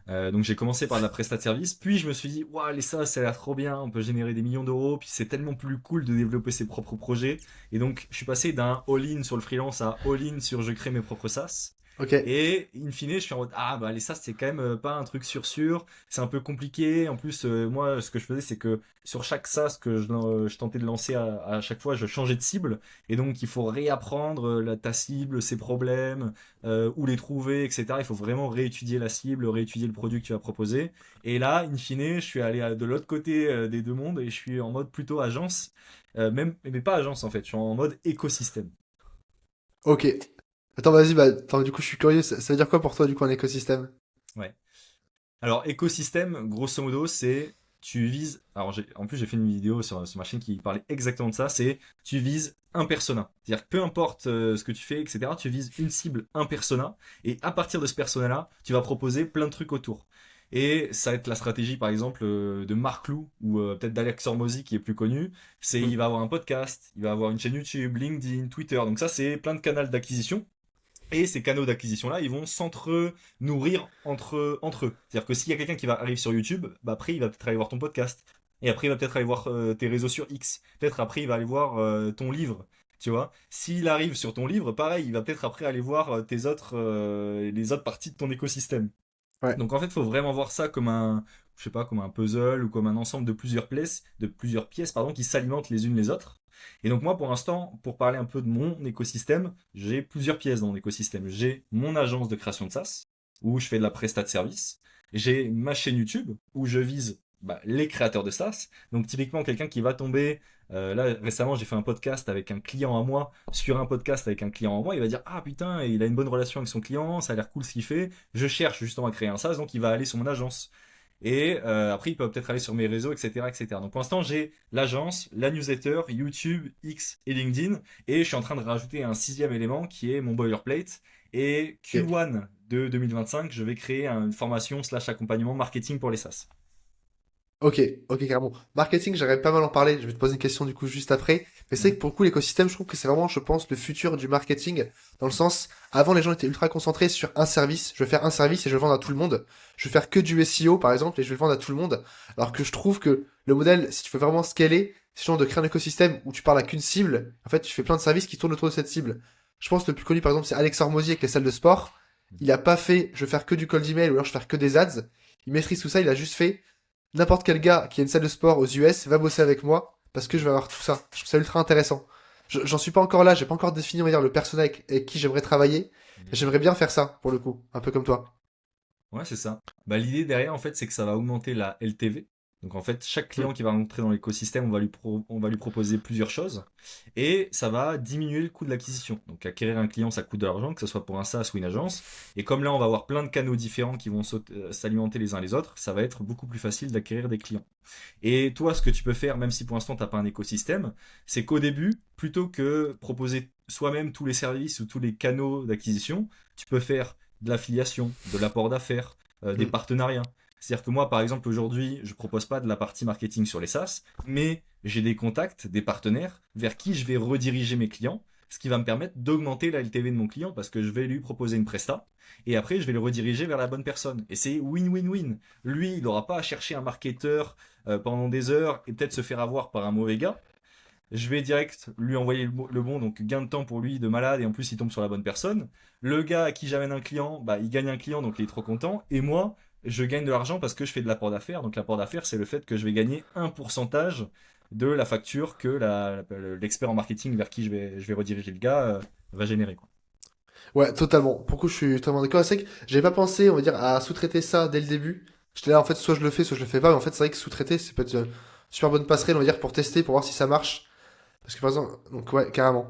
Donc j'ai commencé par de la prestat de service, puis je me suis dit, waouh, les SaaS, ça a l'air trop bien, on peut générer des millions d'euros, puis c'est tellement plus cool de développer ses propres projets. Et donc je suis passé d'un all-in sur le freelance à all-in sur je crée mes propres SaaS. Ok. Et in fine, je suis en mode, ah bah les SaaS, c'est quand même pas un truc sûr, c'est un peu compliqué. En plus, moi, ce que je faisais, c'est que sur chaque SaaS que je tentais de lancer à chaque fois, je changeais de cible. Et donc il faut réapprendre ta cible, ses problèmes, où les trouver, etc. Il faut vraiment réétudier la cible, réétudier le produit que tu vas proposer. Et là, in fine, je suis allé de l'autre côté des deux mondes et je suis en mode plutôt agence, même, mais pas agence en fait, je suis en mode écosystème. Ok. Attends, vas-y, bah, attends, du coup, je suis curieux. Ça veut dire quoi pour toi, du coup, un écosystème? Ouais. Alors, écosystème, grosso modo, c'est tu vises. Alors, en plus, j'ai fait une vidéo sur ma chaîne qui parlait exactement de ça. C'est tu vises un persona. C'est-à-dire que peu importe ce que tu fais, etc., tu vises une cible, un persona. Et à partir de ce persona-là, tu vas proposer plein de trucs autour. Et ça va être la stratégie, par exemple, de Marc Lou ou peut-être d'Alex Hormozy qui est plus connu. C'est Hmm. il va avoir un podcast, il va avoir une chaîne YouTube, LinkedIn, Twitter. Donc, ça, c'est plein de canaux d'acquisition. Et ces canaux d'acquisition-là, ils vont s'entre-nourrir entre eux. C'est-à-dire que s'il y a quelqu'un qui va arriver sur YouTube, bah après, il va peut-être aller voir ton podcast. Et après, il va peut-être aller voir tes réseaux sur X. Peut-être après, il va aller voir ton livre. Tu vois? S'il arrive sur ton livre, pareil, il va peut-être après aller voir les autres parties de ton écosystème. Ouais. Donc en fait, il faut vraiment voir ça comme un, je sais pas, comme un puzzle ou comme un ensemble de plusieurs pièces, pardon, qui s'alimentent les unes les autres. Et donc moi, pour l'instant, pour parler un peu de mon écosystème, j'ai plusieurs pièces dans mon écosystème. J'ai mon agence de création de SaaS, où je fais de la prestat de service. J'ai ma chaîne YouTube, où je vise les créateurs de SaaS. Donc typiquement, quelqu'un qui va tomber, là récemment, j'ai fait un podcast avec un client à moi, sur un podcast avec un client à moi, il va dire, ah putain, il a une bonne relation avec son client, ça a l'air cool ce qu'il fait, je cherche justement à créer un SaaS, donc il va aller sur mon agence. Et après, ils peuvent peut-être aller sur mes réseaux, etc., etc. Donc pour l'instant, j'ai l'agence, la newsletter, YouTube, X et LinkedIn. Et je suis en train de rajouter un sixième élément qui est mon boilerplate. Et Ok. Q1 de 2025, je vais créer une formation slash accompagnement marketing pour les SaaS. Ok, ok, carrément. Marketing, j'aimerais pas mal en parler. Je vais te poser une question du coup juste après. Mais c'est vrai Mhm. que pour le coup, l'écosystème, je trouve que c'est vraiment, je pense, le futur du marketing. Dans le sens, avant, les gens étaient ultra concentrés sur un service. Je vais faire un service et je vais le vendre à tout le monde. Je vais faire que du SEO, par exemple, et je vais le vendre à tout le monde. Alors que je trouve que le modèle, si tu veux vraiment scaler, c'est genre de créer un écosystème où tu parles à qu'une cible. En fait, tu fais plein de services qui tournent autour de cette cible. Je pense que le plus connu, par exemple, c'est Alex Hormozy avec les salles de sport. Il a pas fait, je vais faire que du cold email ou alors je vais faire que des ads. Il maîtrise tout ça, il a juste fait n'importe quel gars qui a une salle de sport aux US va bosser avec moi parce que je vais avoir tout ça. Je trouve ça ultra intéressant. J'en suis pas encore là, j'ai pas encore défini, on va dire, le personnel avec qui j'aimerais travailler. Mais Mhm. j'aimerais bien faire ça, pour le coup, un peu comme toi. Ouais, c'est ça. Bah, l'idée derrière, en fait, c'est que ça va augmenter la LTV. Donc, en fait, chaque Hmm. client qui va rentrer dans l'écosystème, on va lui proposer plusieurs choses. Et ça va diminuer le coût de l'acquisition. Donc, acquérir un client, ça coûte de l'argent, que ce soit pour un SaaS ou une agence. Et comme là, on va avoir plein de canaux différents qui vont s'alimenter les uns les autres, ça va être beaucoup plus facile d'acquérir des clients. Et toi, ce que tu peux faire, même si pour l'instant, tu n'as pas un écosystème, c'est qu'au début, plutôt que proposer soi-même tous les services ou tous les canaux d'acquisition, tu peux faire de l'affiliation, de l'apport d'affaires, des Hmm. partenariats. C'est-à-dire que moi, par exemple, aujourd'hui, je propose pas de la partie marketing sur les SaaS, mais j'ai des contacts, des partenaires vers qui je vais rediriger mes clients, ce qui va me permettre d'augmenter la LTV de mon client parce que je vais lui proposer une presta et après je vais le rediriger vers la bonne personne. Et c'est win-win-win. Lui, il n'aura pas à chercher un marketeur pendant des heures et peut-être se faire avoir par un mauvais gars. Je vais direct lui envoyer le bon, donc gain de temps pour lui de malade, et en plus il tombe sur la bonne personne. Le gars à qui j'amène un client, bah, il gagne un client, donc il est trop content. Et moi, je gagne de l'argent parce que je fais de l'apport d'affaires. Donc l'apport d'affaires, c'est le fait que je vais gagner un pourcentage de la facture que l'expert en marketing vers qui je vais rediriger le gars va générer, quoi. Ouais, totalement. Pour le coup, je suis totalement d'accord. C'est que j'avais pas pensé, on va dire, à sous-traiter ça dès le début. J'étais là, en fait, soit je le fais, soit je le fais pas. Mais en fait, c'est vrai que sous-traiter, c'est peut-être une super bonne passerelle, on va dire, pour tester, pour voir si ça marche. Parce que par exemple, donc ouais, carrément.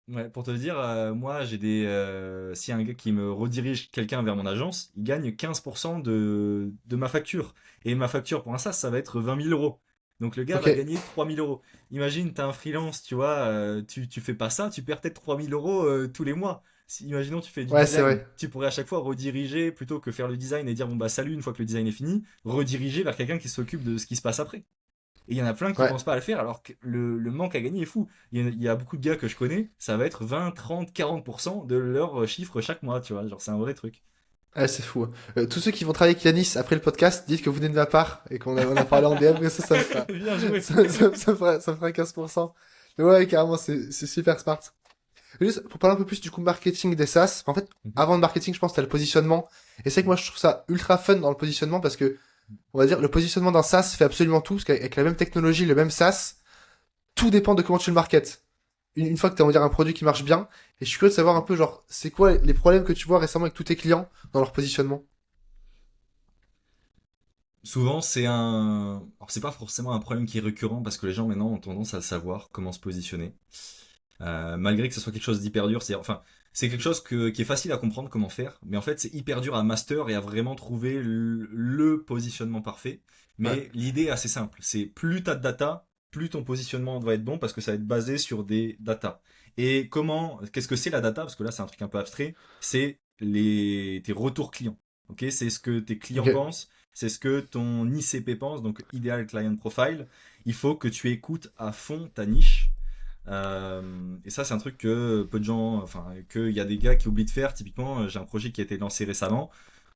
Ouais, pour te dire, moi, si un gars qui me redirige quelqu'un vers mon agence, il gagne 15% de ma facture. Et ma facture pour un SaaS, ça va être 20 000 euros. Donc le gars Ok. va gagner 3 000 euros. Imagine, t'as un freelance, tu vois, tu fais pas ça, tu perds peut-être 3 000 euros tous les mois. Imaginons, tu fais du Ouais, c'est design. vrai. Tu pourrais à chaque fois rediriger, plutôt que faire le design et dire, bon bah salut, une fois que le design est fini, rediriger vers quelqu'un qui s'occupe de ce qui se passe après. Et il y en a plein qui Ouais. pensent pas à le faire alors que le manque à gagner est fou. Il y a beaucoup de gars que je connais, ça va être 20, 30, 40% de leur chiffre chaque mois, tu vois. Genre, c'est un vrai truc. Ouais, c'est fou. Tous ceux qui vont travailler avec Yanis après le podcast, dites que vous venez de ma part et on a parlé en DM, et ça me fera, Bien joué. ça me fera 15%. Mais ouais, carrément, c'est super smart. Juste pour parler un peu plus du coup marketing des SaaS, en fait, Mhm. avant le marketing, je pense que t'as le positionnement. Et c'est que moi, je trouve ça ultra fun dans le positionnement parce que, on va dire, le positionnement d'un SaaS fait absolument tout, parce qu'avec la même technologie, le même SaaS, tout dépend de comment tu le marketes. Une fois que tu as, on va dire, un produit qui marche bien, et je suis curieux de savoir un peu, genre, c'est quoi les problèmes que tu vois récemment avec tous tes clients dans leur positionnement. Souvent, c'est un. Alors, c'est pas forcément un problème qui est récurrent parce que les gens maintenant ont tendance à savoir comment se positionner. Malgré que ce soit quelque chose d'hyper dur, c'est quelque chose qui est facile à comprendre comment faire, mais en fait, c'est hyper dur à master et à vraiment trouver le positionnement parfait. Ouais. Mais l'idée est assez simple, c'est plus t'as de data, plus ton positionnement va être bon parce que ça va être basé sur des data. Et qu'est-ce que c'est la data? Parce que là, c'est un truc un peu abstrait. C'est tes retours clients. Ok, c'est ce que tes clients Ok. pensent, c'est ce que ton ICP pense, donc Ideal Client Profile. Il faut que tu écoutes à fond ta niche et ça, c'est un truc que peu de gens, enfin, qu'il y a des gars qui oublient de faire. Typiquement, j'ai un projet qui a été lancé récemment.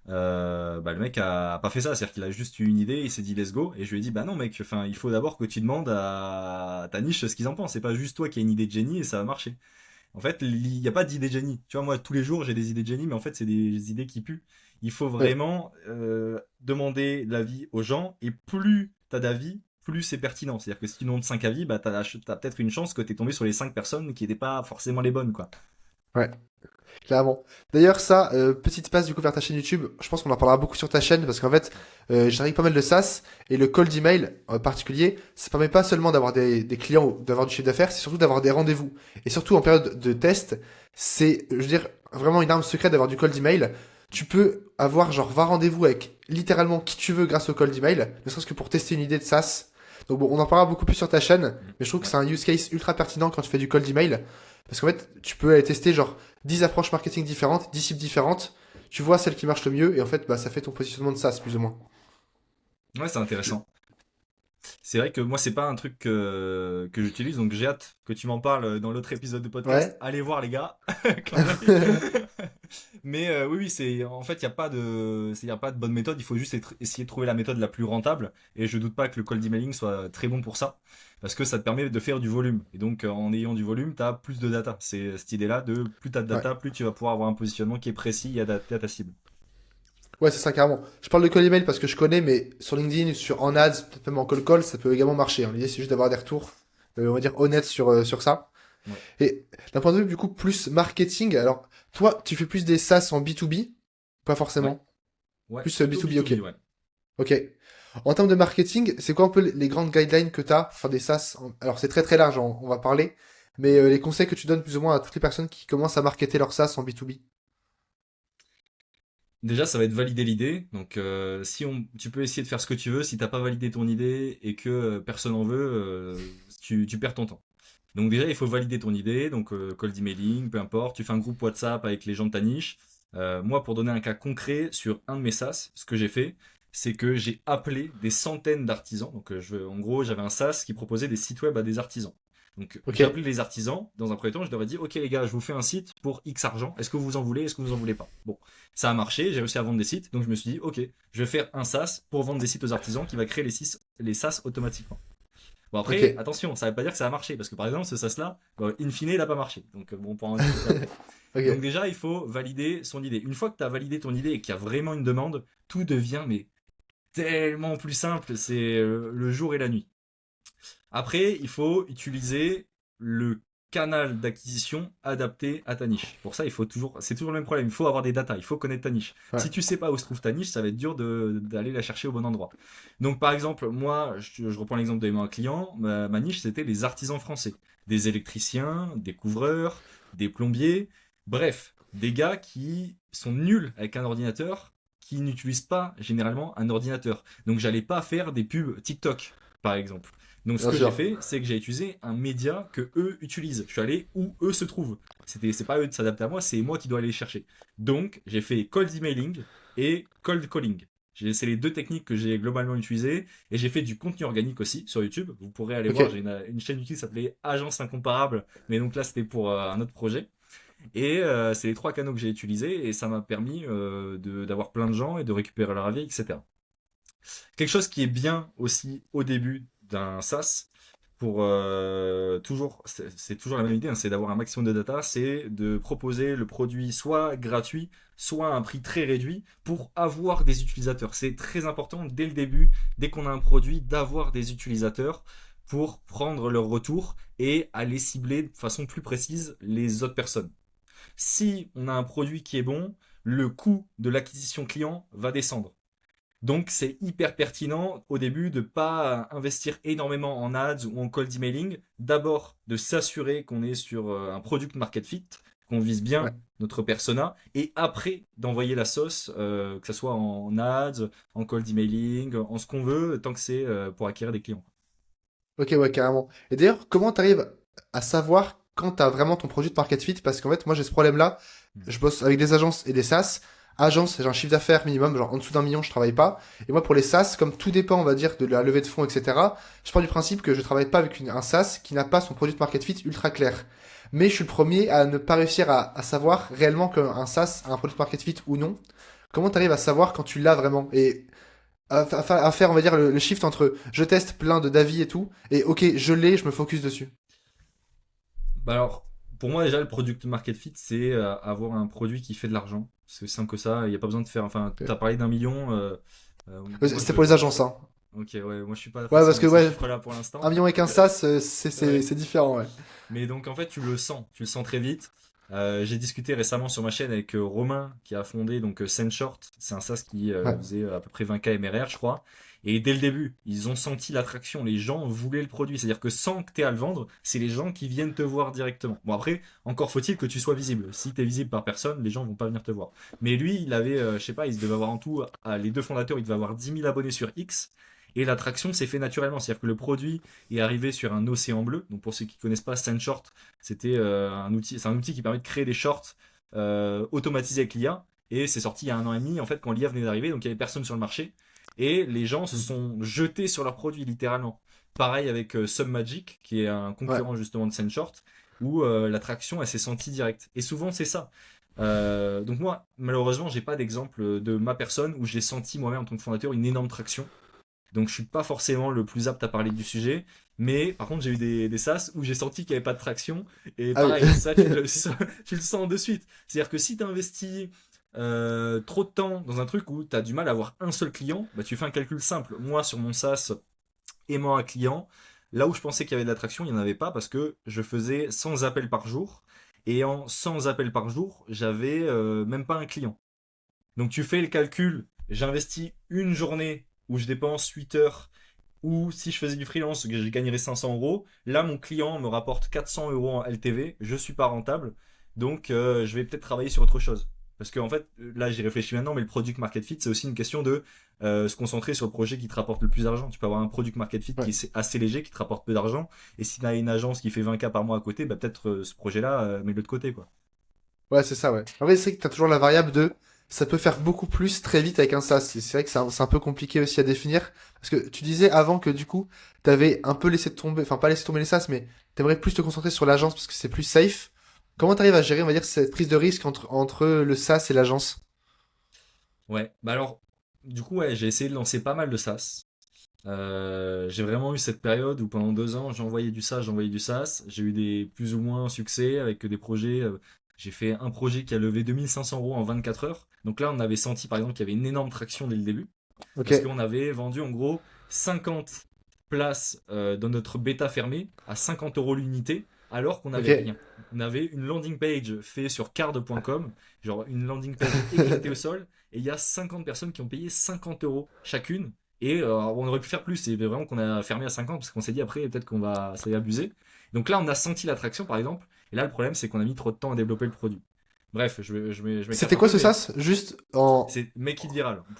Bah, le mec a pas fait ça, c'est-à-dire qu'il a juste eu une idée, il s'est dit let's go, et je lui ai dit bah non mec, enfin, il faut d'abord que tu demandes à ta niche ce qu'ils en pensent. C'est pas juste toi qui as une idée de génie et ça va marcher. En fait, il n'y a pas d'idée de génie. Tu vois, moi tous les jours j'ai des idées de génie, mais en fait c'est des idées qui puent. Il faut Ouais. vraiment demander l'avis aux gens, et plus t'as d'avis, plus c'est pertinent. C'est-à-dire que si tu demandes 5 avis, bah t'as peut-être une chance que t'es tombé sur les 5 personnes qui n'étaient pas forcément les bonnes, quoi. Ouais. Clairement. D'ailleurs, ça, petite passe du coup vers ta chaîne YouTube. Je pense qu'on en parlera beaucoup sur ta chaîne parce qu'en fait, j'arrive pas mal de SaaS et le cold email en particulier, ça permet pas seulement d'avoir des clients ou d'avoir du chiffre d'affaires, c'est surtout d'avoir des rendez-vous. Et surtout en période de test, c'est, je veux dire, vraiment une arme secrète d'avoir du cold email. tu peux avoir genre 20 rendez-vous avec littéralement qui tu veux grâce au cold email, ne serait-ce que pour tester une idée de SaaS. Donc bon, on en parlera beaucoup plus sur ta chaîne, mais je trouve que Ouais. c'est un use case ultra pertinent quand tu fais du cold email. Parce qu'en fait, tu peux aller tester genre 10 approches marketing différentes, 10 cibles différentes, tu vois celle qui marche le mieux, et en fait, bah, ça fait ton positionnement de SaaS, plus ou moins. Ouais, c'est intéressant. C'est vrai que moi, c'est pas un truc que j'utilise, donc j'ai hâte que tu m'en parles dans l'autre épisode de podcast. Ouais. Allez voir, les gars. Clin d'œil. Mais oui, oui, en fait, il n'y a pas y a pas de bonne méthode. Il faut juste essayer de trouver la méthode la plus rentable. Et je doute pas que le cold emailing soit très bon pour ça, parce que ça te permet de faire du volume. Et donc, en ayant du volume, tu as plus de data. C'est cette idée-là de plus tu as de Ouais. data, plus tu vas pouvoir avoir un positionnement qui est précis et adapté à ta cible. Ouais, c'est ça, carrément. Je parle de call email parce que je connais, mais sur LinkedIn, en ads, peut-être même en call call, ça peut également marcher, hein. L'idée, c'est juste d'avoir des retours, on va dire, honnêtes sur ça. Ouais. Et d'un point de vue, du coup, plus marketing, alors, toi, tu fais plus des SaaS en B2B? Pas Ouais. forcément. Ouais. Plus Plutôt B2B, ok. B2B, ouais. Ok. En termes de marketing, c'est quoi un peu les grandes guidelines que tu as pour faire des SaaS? Alors, c'est très très large, on va parler, mais les conseils que tu donnes plus ou moins à toutes les personnes qui commencent à marketer leur SaaS en B2B. Déjà, ça va être valider l'idée. Donc, si tu peux essayer de faire ce que tu veux. Si t'as pas validé ton idée et que personne en veut, tu perds ton temps. Donc déjà, il faut valider ton idée. Donc, cold emailing, peu importe. Tu fais un groupe WhatsApp avec les gens de ta niche. Moi, pour donner un cas concret sur un de mes SaaS, ce que j'ai fait, c'est que j'ai appelé des centaines d'artisans. Donc, en gros, j'avais un SaaS qui proposait des sites web à des artisans. Donc, Ok, j'ai appelé les artisans. Dans un premier temps, je leur ai dit, OK, les gars, je vous fais un site pour X argent. Est-ce que vous en voulez? Est-ce que vous en voulez pas? Bon, ça a marché. J'ai réussi à vendre des sites. Donc, je me suis dit, OK, je vais faire un SaaS pour vendre des sites aux artisans qui va créer les SaaS automatiquement. Bon, ok, après, attention, ça veut pas dire que ça a marché, parce que par exemple, ce SaaS-là, in fine, il n'a pas marché. Donc, bon, on pourra en discuter après. Donc, ok. déjà, il faut valider son idée. Une fois que tu as validé ton idée et qu'il y a vraiment une demande, tout devient mais tellement plus simple. C'est le jour et la nuit. Après, il faut utiliser le canal d'acquisition adapté à ta niche. Pour ça, c'est toujours le même problème. Il faut avoir des datas, il faut connaître ta niche. Ouais. Si tu sais pas où se trouve ta niche, ça va être dur d'aller la chercher au bon endroit. Donc, par exemple, moi, je reprends l'exemple de mon client. Ma niche, c'était les artisans français, des électriciens, des couvreurs, des plombiers, bref, des gars qui sont nuls avec un ordinateur, qui n'utilisent pas généralement un ordinateur. Donc, j'allais pas faire des pubs TikTok, par exemple. Donc ce Bien que j'ai sûr. fait, c'est que j'ai utilisé un média que eux utilisent. Je suis allé où eux se trouvent. C'est pas eux de s'adapter à moi, c'est moi qui dois aller les chercher. Donc j'ai fait cold emailing et cold calling. C'est les deux techniques que j'ai globalement utilisées et j'ai fait du contenu organique aussi sur YouTube. Vous pourrez aller Ok, voir, j'ai une chaîne YouTube qui s'appelait Agence Incomparable, mais donc là c'était pour un autre projet. Et c'est les trois canaux que j'ai utilisés et ça m'a permis d'avoir plein de gens et de récupérer leur avis, etc. Quelque chose qui est bien aussi au début d'un SaaS, pour toujours, c'est toujours la même idée, hein, c'est d'avoir un maximum de data, c'est de proposer le produit soit gratuit, soit à un prix très réduit pour avoir des utilisateurs. C'est très important dès le début, dès qu'on a un produit, d'avoir des utilisateurs pour prendre leur retour et aller cibler de façon plus précise les autres personnes. Si on a un produit qui est bon, le coût de l'acquisition client va descendre. Donc c'est hyper pertinent au début de ne pas investir énormément en ads ou en cold emailing. D'abord de s'assurer qu'on est sur un product market fit, qu'on vise bien ouais. notre persona, et après d'envoyer la sauce, que ce soit en ads, en cold emailing, en ce qu'on veut, tant que c'est pour acquérir des clients. Ok, ouais, carrément. Et d'ailleurs, comment t'arrives à savoir quand t'as vraiment ton produit de market fit? Parce qu'en fait, moi, j'ai ce problème-là. Je bosse avec des agences et des SaaS. Agence, j'ai un chiffre d'affaires minimum, genre en dessous d'1 million, je travaille pas. Et moi, pour les SaaS, comme tout dépend, on va dire, de la levée de fonds, etc., je pars du principe que je travaille pas avec un SaaS qui n'a pas son produit de market fit ultra clair. Mais je suis le premier à ne pas réussir à savoir réellement qu'un SaaS a un produit de market fit ou non. Comment t'arrives à savoir quand tu l'as vraiment? Et à faire, on va dire, le shift entre je teste plein de d'avis et tout, et ok, je l'ai, je me focus dessus. Bah alors, pour moi déjà, le product market fit, c'est avoir un produit qui fait de l'argent. C'est simple que ça, il n'y a pas besoin de faire... Enfin, tu as parlé d'un million. Moi, C'était pour les agences, hein. Ok, ouais, moi je suis pas Ouais, parce forcément que avec ces ouais, chiffres-là pour un l'instant. million et 15 sas, Ouais. c'est différent, ouais. Mais donc en fait tu le sens très vite. J'ai discuté récemment sur ma chaîne avec Romain qui a fondé donc Sendshort. C'est un SaaS qui Ouais, faisait à peu près 20K MRR je crois. Et dès le début, ils ont senti l'attraction, les gens voulaient le produit. C'est-à-dire que sans que tu aies à le vendre, c'est les gens qui viennent te voir directement. Bon après, encore faut-il que tu sois visible. Si tu es visible par personne, les gens vont pas venir te voir. Mais lui, il avait, je sais pas, il devait avoir en tout, les deux fondateurs, il devait avoir 10 000 abonnés sur X. Et l'attraction s'est fait naturellement. C'est-à-dire que le produit est arrivé sur un océan bleu. Donc pour ceux qui connaissent pas SendShort, c'est un outil qui permet de créer des shorts automatisés avec l'IA. Et c'est sorti il y a 1 an et demi, en fait, quand l'IA venait d'arriver, donc il y avait personne sur le marché. Et les gens se sont jetés sur leurs produits, littéralement. Pareil avec Submagic, qui est un Ouais. concurrent justement de SendShort, où l'attraction, elle s'est sentie directe. Et souvent, c'est ça. Donc moi, malheureusement, j'ai pas d'exemple de ma personne où j'ai senti moi-même en tant que fondateur une énorme traction. Donc je suis pas forcément le plus apte à parler du sujet, mais par contre j'ai eu des SaaS où j'ai senti qu'il n'y avait pas de traction, et Ah oui. pareil, ça tu le, tu le sens de suite. C'est-à-dire que si tu investis trop de temps dans un truc où tu as du mal à avoir un seul client, bah, tu fais un calcul simple. Moi sur mon SaaS aimant un client, là où je pensais qu'il y avait de l'attraction, il n'y en avait pas parce que je faisais 100 appels par jour, et en 100 appels par jour, j'avais même pas un client. Donc tu fais le calcul, j'investis une journée où je dépense 8 heures, ou si je faisais du freelance, je gagnerais 500 euros. Là, mon client me rapporte 400 euros en LTV, je suis pas rentable, donc je vais peut-être travailler sur autre chose. Parce qu'en fait, là j'y réfléchis maintenant, mais le product market fit, c'est aussi une question de se concentrer sur le projet qui te rapporte le plus d'argent. Tu peux avoir un product market fit qui Ouais. est assez léger, qui te rapporte peu d'argent, et si tu as une agence qui fait 20K par mois à côté, bah peut-être ce projet-là, mets-le de côté, quoi. Ouais, c'est ça, ouais. En vrai, c'est vrai que t'as toujours la variable de ça peut faire beaucoup plus très vite avec un SaaS. C'est vrai que c'est un peu compliqué aussi à définir. Parce que tu disais avant que du coup, t'avais un peu laissé tomber, enfin pas laissé tomber les SaaS, mais t'aimerais plus te concentrer sur l'agence parce que c'est plus safe. Comment t'arrives à gérer, on va dire, cette prise de risque entre le SaaS et l'agence? Ouais, bah alors, du coup, ouais, j'ai essayé de lancer pas mal de SaaS. J'ai vraiment eu cette période où pendant 2 ans, j'envoyais du SaaS, j'envoyais du SaaS. J'ai eu des plus ou moins succès avec des projets. J'ai fait un projet qui a levé 2500 euros en 24 heures. Donc là, on avait senti par exemple qu'il y avait une énorme traction dès le début. Ok, Parce qu'on avait vendu en gros 50 places dans notre bêta fermée à 50 euros l'unité, alors qu'on n'avait ok. rien. On avait une landing page faite sur card.com, genre une landing page éclatée au sol, et il y a 50 personnes qui ont payé 50 euros chacune. Et on aurait pu faire plus, c'est vraiment qu'on a fermé à 50 parce qu'on s'est dit après peut-être qu'on va ça va abuser. Donc là on a senti l'attraction par exemple, et là le problème c'est qu'on a mis trop de temps à développer le produit. Bref, je m'écarte C'était un quoi peu, ce mais SaaS? Juste en... c'est Make It Viral. On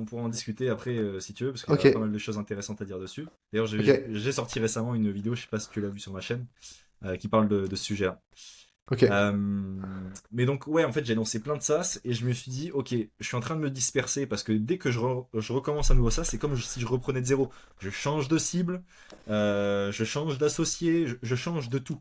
pourra en discuter après si tu veux, parce qu'il y Ok, a pas mal de choses intéressantes à dire dessus. D'ailleurs, ok, j'ai sorti récemment une vidéo, je sais pas si tu l'as vu sur ma chaîne, qui parle de ce sujet-là. ok. Euh, mais donc, ouais, en fait, j'ai lancé plein de SaaS et je me suis dit, ok, je suis en train de me disperser parce que dès que je recommence un nouveau SaaS, c'est comme si je reprenais de zéro. Je change de cible, je change d'associé, je change de tout.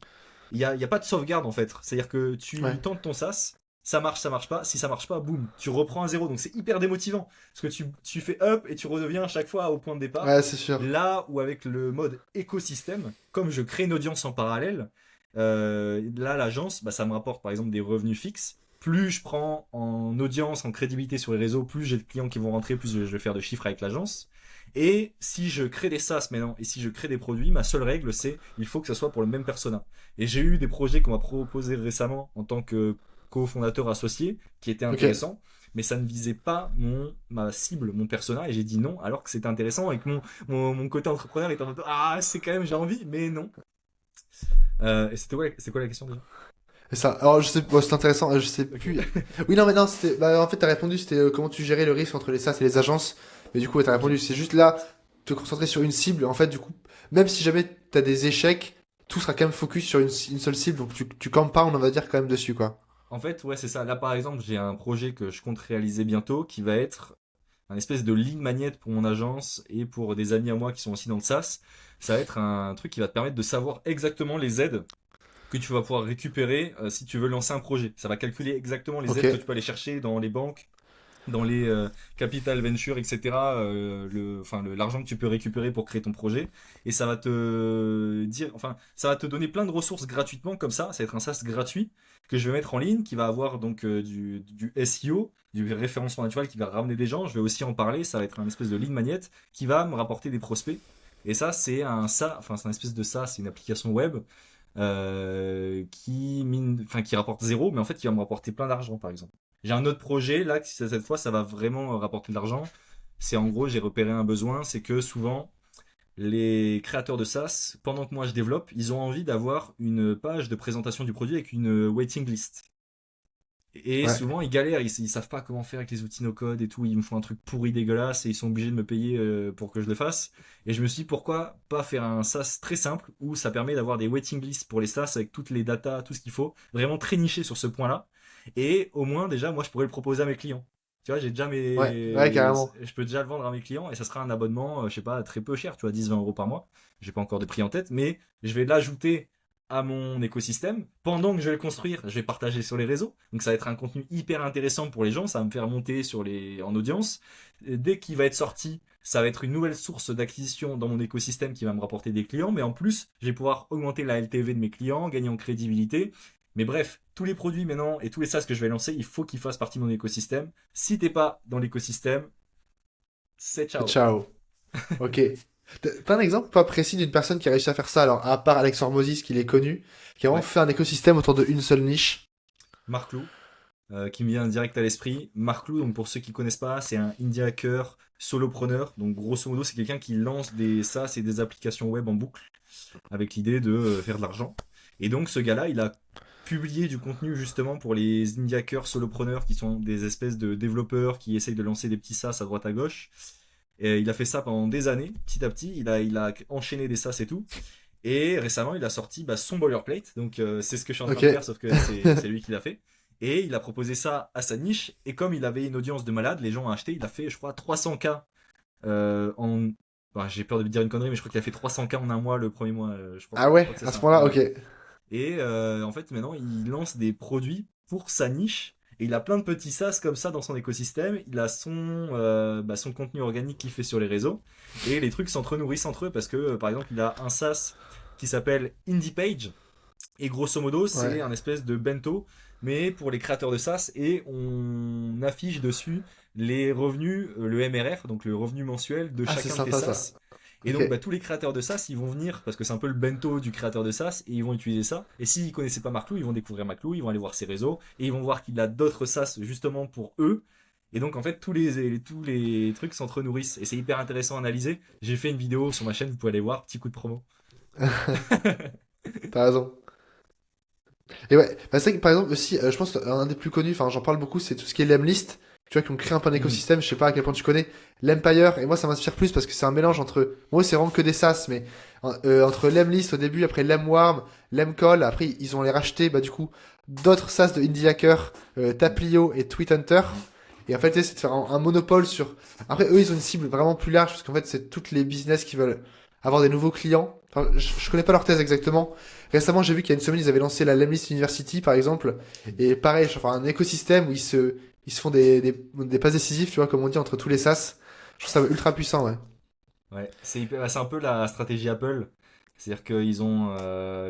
Il y a pas de sauvegarde en fait. C'est-à-dire que tu Ouais, tentes ton SaaS, ça marche pas. Si ça marche pas, boum, tu reprends à zéro. Donc c'est hyper démotivant. Parce que tu fais up et tu redeviens à chaque fois au point de départ. ouais, c'est sûr. Là où avec le mode écosystème, comme je crée une audience en parallèle, là l'agence, bah, ça me rapporte par exemple des revenus fixes. Plus je prends en audience, en crédibilité sur les réseaux, plus j'ai de clients qui vont rentrer, plus je vais faire de chiffres avec l'agence. Et si je crée des SaaS maintenant, et si je crée des produits, ma seule règle c'est il faut que ça soit pour le même persona. Et j'ai eu des projets qu'on m'a proposés récemment en tant que cofondateur associé qui étaient Ok. intéressants, mais ça ne visait pas ma cible, mon persona, et j'ai dit non alors que c'était intéressant et que mon côté entrepreneur était en mode ah, c'est quand même, j'ai envie, mais non. Et c'est quoi la question déjà? C'est ça. Alors, je sais, bon, c'est intéressant, je sais Ok. plus. Oui, non, mais non, c'était, bah, en fait, t'as répondu, c'était comment tu gérais le risque entre les SaaS et les agences. Mais du coup, ouais, t'as Ok. répondu, c'est juste là, te concentrer sur une cible. En fait, du coup, même si jamais t'as des échecs, tout sera quand même focus sur une seule cible. Donc, tu campes pas, on va dire, quand même dessus, quoi. En fait, ouais, c'est ça. Là, par exemple, j'ai un projet que je compte réaliser bientôt qui va être un espèce de ligne magnet pour mon agence et pour des amis à moi qui sont aussi dans le SaaS. Ça va être un truc qui va te permettre de savoir exactement les aides que tu vas pouvoir récupérer si tu veux lancer un projet. Ça va calculer exactement les Ok. aides que tu peux aller chercher dans les banques, dans les capital ventures, etc. L'argent que tu peux récupérer pour créer ton projet. Et ça va te dire, enfin, ça va te donner plein de ressources gratuitement comme ça. Ça va être un SaaS gratuit que je vais mettre en ligne, qui va avoir donc du SEO, du référencement naturel qui va ramener des gens. Je vais aussi en parler. Ça va être un espèce de ligne magnet qui va me rapporter des prospects. Et ça, c'est un espèce de ça, c'est une application web qui rapporte zéro, mais en fait qui va me rapporter plein d'argent, par exemple. J'ai un autre projet là, cette fois, ça va vraiment rapporter de l'argent. C'est en gros, j'ai repéré un besoin, c'est que souvent, les créateurs de SaaS, pendant que moi je développe, ils ont envie d'avoir une page de présentation du produit avec une waiting list. Et Ouais. souvent, ils galèrent, ils savent pas comment faire avec les outils no-code et tout. Ils me font un truc pourri dégueulasse et ils sont obligés de me payer pour que je le fasse. Et je me suis dit, pourquoi pas faire un SaaS très simple où ça permet d'avoir des waiting lists pour les SaaS avec toutes les datas, tout ce qu'il faut. Vraiment très niché sur ce point-là. Et au moins, déjà, moi, je pourrais le proposer à mes clients. Tu vois, j'ai déjà Ouais, carrément. je peux déjà le vendre à mes clients et ça sera un abonnement, je sais pas, très peu cher, tu vois, 10-20 € par mois. J'ai pas encore de prix en tête, mais je vais l'ajouter à mon écosystème. Pendant que je vais le construire, je vais partager sur les réseaux. Donc ça va être un contenu hyper intéressant pour les gens, ça va me faire monter en audience. Et dès qu'il va être sorti, ça va être une nouvelle source d'acquisition dans mon écosystème qui va me rapporter des clients. Mais en plus, je vais pouvoir augmenter la LTV de mes clients, gagner en crédibilité. Mais bref, tous les produits maintenant et tous les SaaS que je vais lancer, il faut qu'ils fassent partie de mon écosystème. Si t'es pas dans l'écosystème, c'est ciao. Ciao. Ok. T'as un exemple pas précis d'une personne qui a réussi à faire ça, alors, à part Alex Hormozis, qui est connu, qui a vraiment Ouais. fait un écosystème autour de une seule niche. Marc Lou, qui me vient direct à l'esprit. Marc Lou, donc pour ceux qui connaissent pas, c'est un indie hacker, solopreneur. Donc grosso modo, c'est quelqu'un qui lance des SaaS et des applications web en boucle avec l'idée de faire de l'argent. Et donc ce gars-là, il a publié du contenu justement pour les indie hackers solopreneurs qui sont des espèces de développeurs qui essayent de lancer des petits SaaS à droite à gauche. Et il a fait ça pendant des années, petit à petit. Il a enchaîné des SaaS et tout. Et récemment, il a sorti son boilerplate. Donc, c'est ce que je suis en train Ok. de faire, sauf que c'est lui qui l'a fait. Et il a proposé ça à sa niche. Et comme il avait une audience de malade, les gens ont acheté. Il a fait, je crois, 300K en. Enfin, j'ai peur de dire une connerie, mais je crois qu'il a fait 300K en un mois le premier mois. Ah Je ouais, crois que c'est à ce ça. point-là, Ouais. ok. Et en fait, maintenant, il lance des produits pour sa niche. Et il a plein de petits SaaS comme ça dans son écosystème. Il a son contenu organique qu'il fait sur les réseaux. Et les trucs s'entre-nourrissent entre eux parce que, par exemple, il a un SaaS qui s'appelle IndiePage. Et grosso modo, c'est Ouais. un espèce de bento, mais pour les créateurs de SaaS. Et on affiche dessus les revenus, le MRR, donc le revenu mensuel de Ah, c'est chacun de tes sympa ça. SaaS. Et Ok. donc, tous les créateurs de SaaS, ils vont venir, parce que c'est un peu le bento du créateur de SaaS, et ils vont utiliser ça. Et s'ils connaissaient pas Marclou, ils vont découvrir Marclou, ils vont aller voir ses réseaux, et ils vont voir qu'il a d'autres SaaS justement pour eux. Et donc, en fait, tous les trucs s'entre-nourrissent. Et c'est hyper intéressant à analyser. J'ai fait une vidéo sur ma chaîne, vous pouvez aller voir, petit coup de promo. T'as raison. Et ouais, bah, c'est vrai que par exemple aussi, je pense un des plus connus, enfin j'en parle beaucoup, c'est tout ce qui est Lemlist, tu vois, qui ont créé un peu un Mhm. écosystème, je sais pas à quel point tu connais, l'Empire, et moi ça m'inspire plus parce que c'est un mélange entre, moi c'est vraiment que des SaaS, mais entre Lemlist au début, après Lemwarm, Lemcall, après ils ont les racheté, bah du coup, d'autres SaaS de Indie Hacker, Taplio et Tweet Hunter, et en fait c'est de faire un monopole sur, après eux ils ont une cible vraiment plus large, parce qu'en fait c'est toutes les business qui veulent avoir des nouveaux clients, enfin, je connais pas leur thèse exactement. Récemment, j'ai vu qu'il y a une semaine, ils avaient lancé la Lemlist University, par exemple. Et pareil, enfin, un écosystème où ils se font des passes décisives, tu vois, comme on dit, entre tous les SaaS. Je trouve ça ultra puissant, ouais. Ouais, c'est un peu la stratégie Apple. C'est-à-dire qu'ils ont,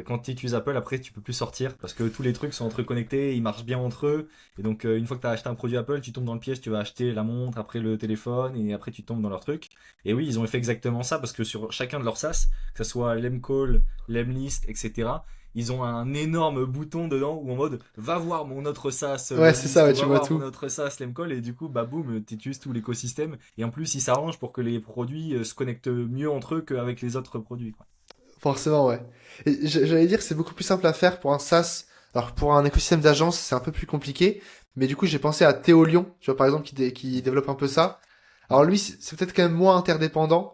quand tu utilises Apple, après tu peux plus sortir parce que tous les trucs sont interconnectés, ils marchent bien entre eux. Et donc, une fois que tu as acheté un produit Apple, tu tombes dans le piège, tu vas acheter la montre, après le téléphone, et après tu tombes dans leur truc. Et oui, ils ont fait exactement ça parce que sur chacun de leurs SaaS, que ce soit Lemcall, Lemlist, etc., ils ont un énorme bouton dedans où en mode va voir mon autre SaaS Ouais, c'est ça, Lemlist ouais, ou tu va vois voir mon tout. autre SaaS Lemcall et du coup bah boum tu utilises tout l'écosystème et en plus ils s'arrangent pour que les produits se connectent mieux entre eux qu'avec les autres produits quoi. Forcément, ouais. Et j'allais dire, c'est beaucoup plus simple à faire pour un SaaS. Alors, pour un écosystème d'agence, c'est un peu plus compliqué. Mais du coup, j'ai pensé à Théolion, tu vois, par exemple, qui développe un peu ça. Alors, lui, c'est peut-être quand même moins interdépendant.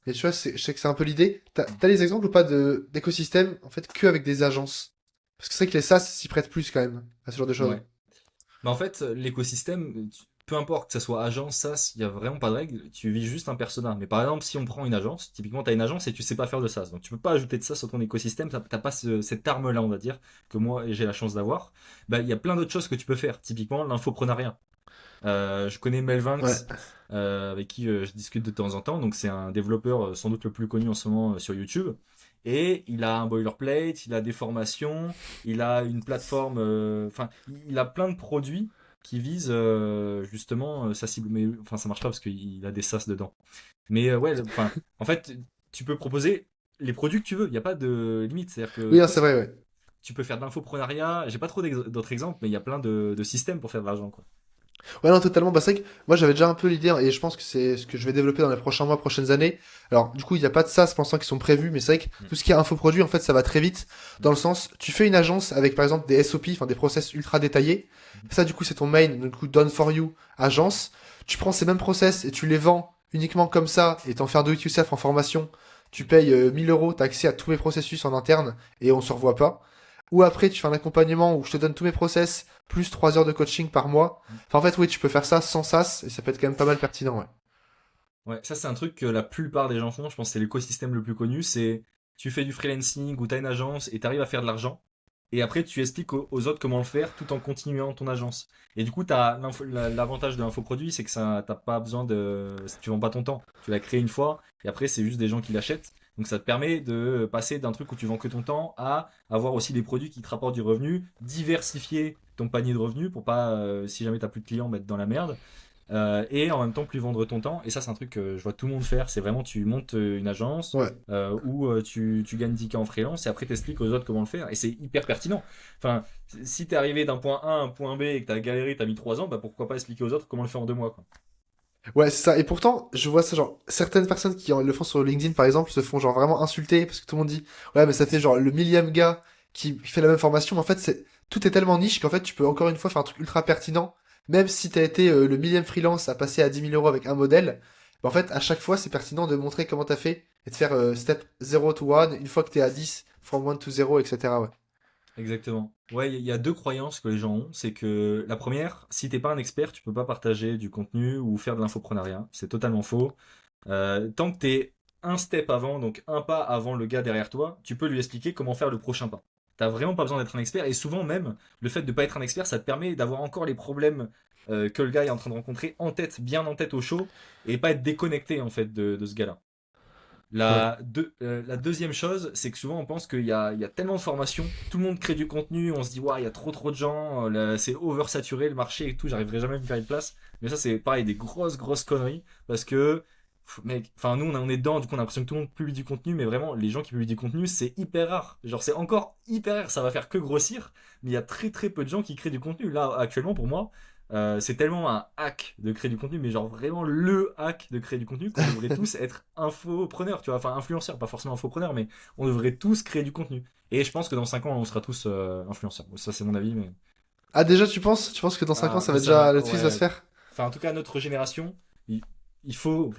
Mais tu vois, je sais que c'est un peu l'idée. T'as des exemples ou pas d'écosystèmes, en fait, que avec des agences? Parce que c'est vrai que les SaaS s'y prêtent plus quand même, à ce genre de choses. Ouais. Mais en fait, l'écosystème, peu importe que ça soit agence, SaaS, il y a vraiment pas de règle. Tu vis juste un persona. Mais par exemple, si on prend une agence, typiquement, tu as une agence et tu sais pas faire de SaaS. Donc, tu peux pas ajouter de SaaS sur ton écosystème. T'as pas cette arme-là, on va dire, que moi, j'ai la chance d'avoir. Bah, il y a plein d'autres choses que tu peux faire. Typiquement, l'infoprenariat. Je connais Ouais. Melvinx, avec qui je discute de temps en temps. Donc, c'est un développeur sans doute le plus connu en ce moment sur YouTube. Et il a un boilerplate, il a des formations, il a une plateforme, enfin, il a plein de produits qui visent justement sa cible. Mais enfin, ça marche pas parce qu'il a des SaaS dedans. Mais ouais, enfin, en fait, tu peux proposer les produits que tu veux. Il n'y a pas de limite. C'est-à-dire que Oui, non, toi, c'est vrai, ouais. tu peux faire de l'infoprenariat. J'ai pas trop d'autres exemples, mais il y a plein de systèmes pour faire de l'argent, quoi. Ouais, non, totalement. Bah, c'est vrai que moi, j'avais déjà un peu l'idée, hein, et je pense que c'est ce que je vais développer dans les prochains mois, prochaines années. Alors, du coup, il n'y a pas de SaaS pour l'instant qui sont prévus, mais c'est vrai que Mm. tout ce qui est infoproduit, en fait, ça va très vite. Mm. Dans le sens, tu fais une agence avec, par exemple, des SOP, enfin, des process ultra détaillés. Mhm. Ça, du coup, c'est ton main, du coup, done for you, agence. Tu prends ces mêmes process et tu les vends uniquement comme ça, et t'en fais un do-it-yourself en formation. Tu payes 1000 euros, t'as accès à tous mes processus en interne, et on se revoit pas. Ou après, tu fais un accompagnement où je te donne tous mes process, plus 3 heures de coaching par mois. Enfin, en fait, oui, tu peux faire ça sans SaaS et ça peut être quand même pas mal pertinent, ouais. Ouais, ça c'est un truc que la plupart des gens font, je pense que c'est l'écosystème le plus connu, c'est tu fais du freelancing ou t'as une agence et t'arrives à faire de l'argent, et après tu expliques aux autres comment le faire tout en continuant ton agence. Et du coup, l'avantage de l'infoproduit, c'est que ça, t'as pas besoin de... Tu vends pas ton temps, tu l'as créé une fois, et après c'est juste des gens qui l'achètent. Donc ça te permet de passer d'un truc où tu vends que ton temps à avoir aussi des produits qui te rapportent du revenu, diversifier ton panier de revenus pour pas, si jamais t'as plus de clients, mettre dans la merde. Et en même temps plus vendre ton temps. Et ça, c'est un truc que je vois tout le monde faire. C'est vraiment, tu montes une agence Ouais. où tu gagnes 10K en freelance et après tu expliques aux autres comment le faire. Et c'est hyper pertinent. Enfin, si t'es arrivé d'un point A à un point B et que t'as galéré, t'as mis 3 ans, bah pourquoi pas expliquer aux autres comment le faire en 2 mois, quoi. Ouais, c'est ça. Et pourtant, je vois ça, genre, certaines personnes qui le font sur LinkedIn, par exemple, se font genre vraiment insulter parce que tout le monde dit, ouais, mais ça fait genre le millième gars qui fait la même formation. Mais en fait, tout est tellement niche qu'en fait, tu peux encore une fois faire un truc ultra pertinent. Même si t'as été le millième freelance à passer à 10 000 euros avec un modèle, bah, en fait, à chaque fois, c'est pertinent de montrer comment t'as fait et de faire step 0 to 1 une fois que t'es à 10, from 1 to 0, etc. Ouais. Exactement. Ouais, il y a deux croyances que les gens ont. C'est que la première, si t'es pas un expert, tu peux pas partager du contenu ou faire de l'infoprenariat. C'est totalement faux. Tant que t'es un step avant, donc un pas avant le gars derrière toi, tu peux lui expliquer comment faire le prochain pas. T'as vraiment pas besoin d'être un expert, et souvent même, le fait de pas être un expert, ça te permet d'avoir encore les problèmes que le gars est en train de rencontrer en tête, bien en tête au chaud, et pas être déconnecté en fait de ce gars-là. Ouais. La deuxième chose, c'est que souvent on pense qu'il y a tellement de formations, tout le monde crée du contenu, on se dit, ouais, il y a trop de gens, c'est oversaturé le marché et tout, j'arriverai jamais à me faire une place. Mais ça, c'est pareil, des grosses conneries, parce que, mec, enfin, nous, on est dedans, du coup, on a l'impression que tout le monde publie du contenu, mais vraiment, les gens qui publient du contenu, c'est hyper rare. Genre, c'est encore hyper rare, ça va faire que grossir, mais il y a très peu de gens qui créent du contenu. Là, actuellement, pour moi, c'est tellement un hack de créer du contenu, mais genre vraiment le hack de créer du contenu qu'on devrait tous être infopreneurs, tu vois, enfin influenceurs, pas forcément infopreneurs, mais on devrait tous créer du contenu. Et je pense que dans 5 ans, on sera tous influenceurs. Bon, ça, c'est mon avis, mais. Ah, déjà, tu penses que dans 5 ans, Ah, ça va ça déjà, va, le twist va se ouais. faire? Enfin, en tout cas, notre génération, il, il faut,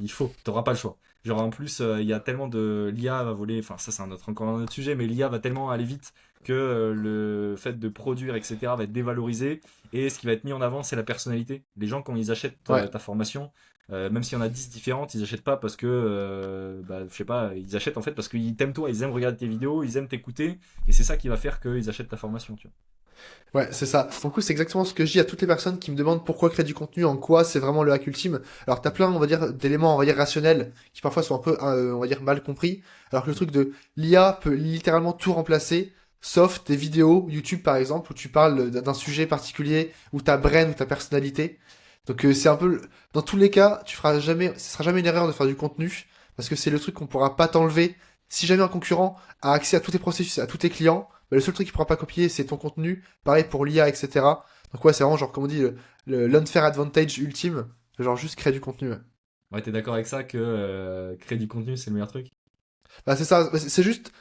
t'auras pas le choix. Genre, en plus, il y a tellement de. L'IA va voler, enfin, ça, c'est encore un autre sujet, mais l'IA va tellement aller vite que le fait de produire, etc., va être dévalorisé. Et ce qui va être mis en avant, c'est la personnalité. Les gens, quand ils achètent Ouais. ta formation, même s'il y en a 10 différentes, ils achètent pas parce que, bah, je sais pas, ils achètent en fait parce qu'ils t'aiment toi, ils aiment regarder tes vidéos, ils aiment t'écouter, et c'est ça qui va faire qu'ils achètent ta formation, tu vois. Ouais, c'est ça. Du coup, c'est exactement ce que je dis à toutes les personnes qui me demandent pourquoi créer du contenu, en quoi c'est vraiment le hack ultime. Alors, t'as plein, on va dire, d'éléments, on va dire, rationnels, qui parfois sont un peu, on va dire, mal compris. Alors que le truc de l'IA peut littéralement tout remplacer, sauf des vidéos, YouTube par exemple, où tu parles d'un sujet particulier, ou ta brain, ou ta personnalité. Donc, c'est un peu, dans tous les cas, ce sera jamais une erreur de faire du contenu, parce que c'est le truc qu'on pourra pas t'enlever. Si jamais un concurrent a accès à tous tes processus, à tous tes clients, bah, le seul truc qu'il pourra pas copier, c'est ton contenu. Pareil pour l'IA, etc. Donc ouais, c'est vraiment genre, comme on dit, l'unfair advantage ultime. Genre juste créer du contenu. Ouais. Ouais, t'es d'accord avec ça que créer du contenu, c'est le meilleur truc? Bah, c'est ça, c'est juste,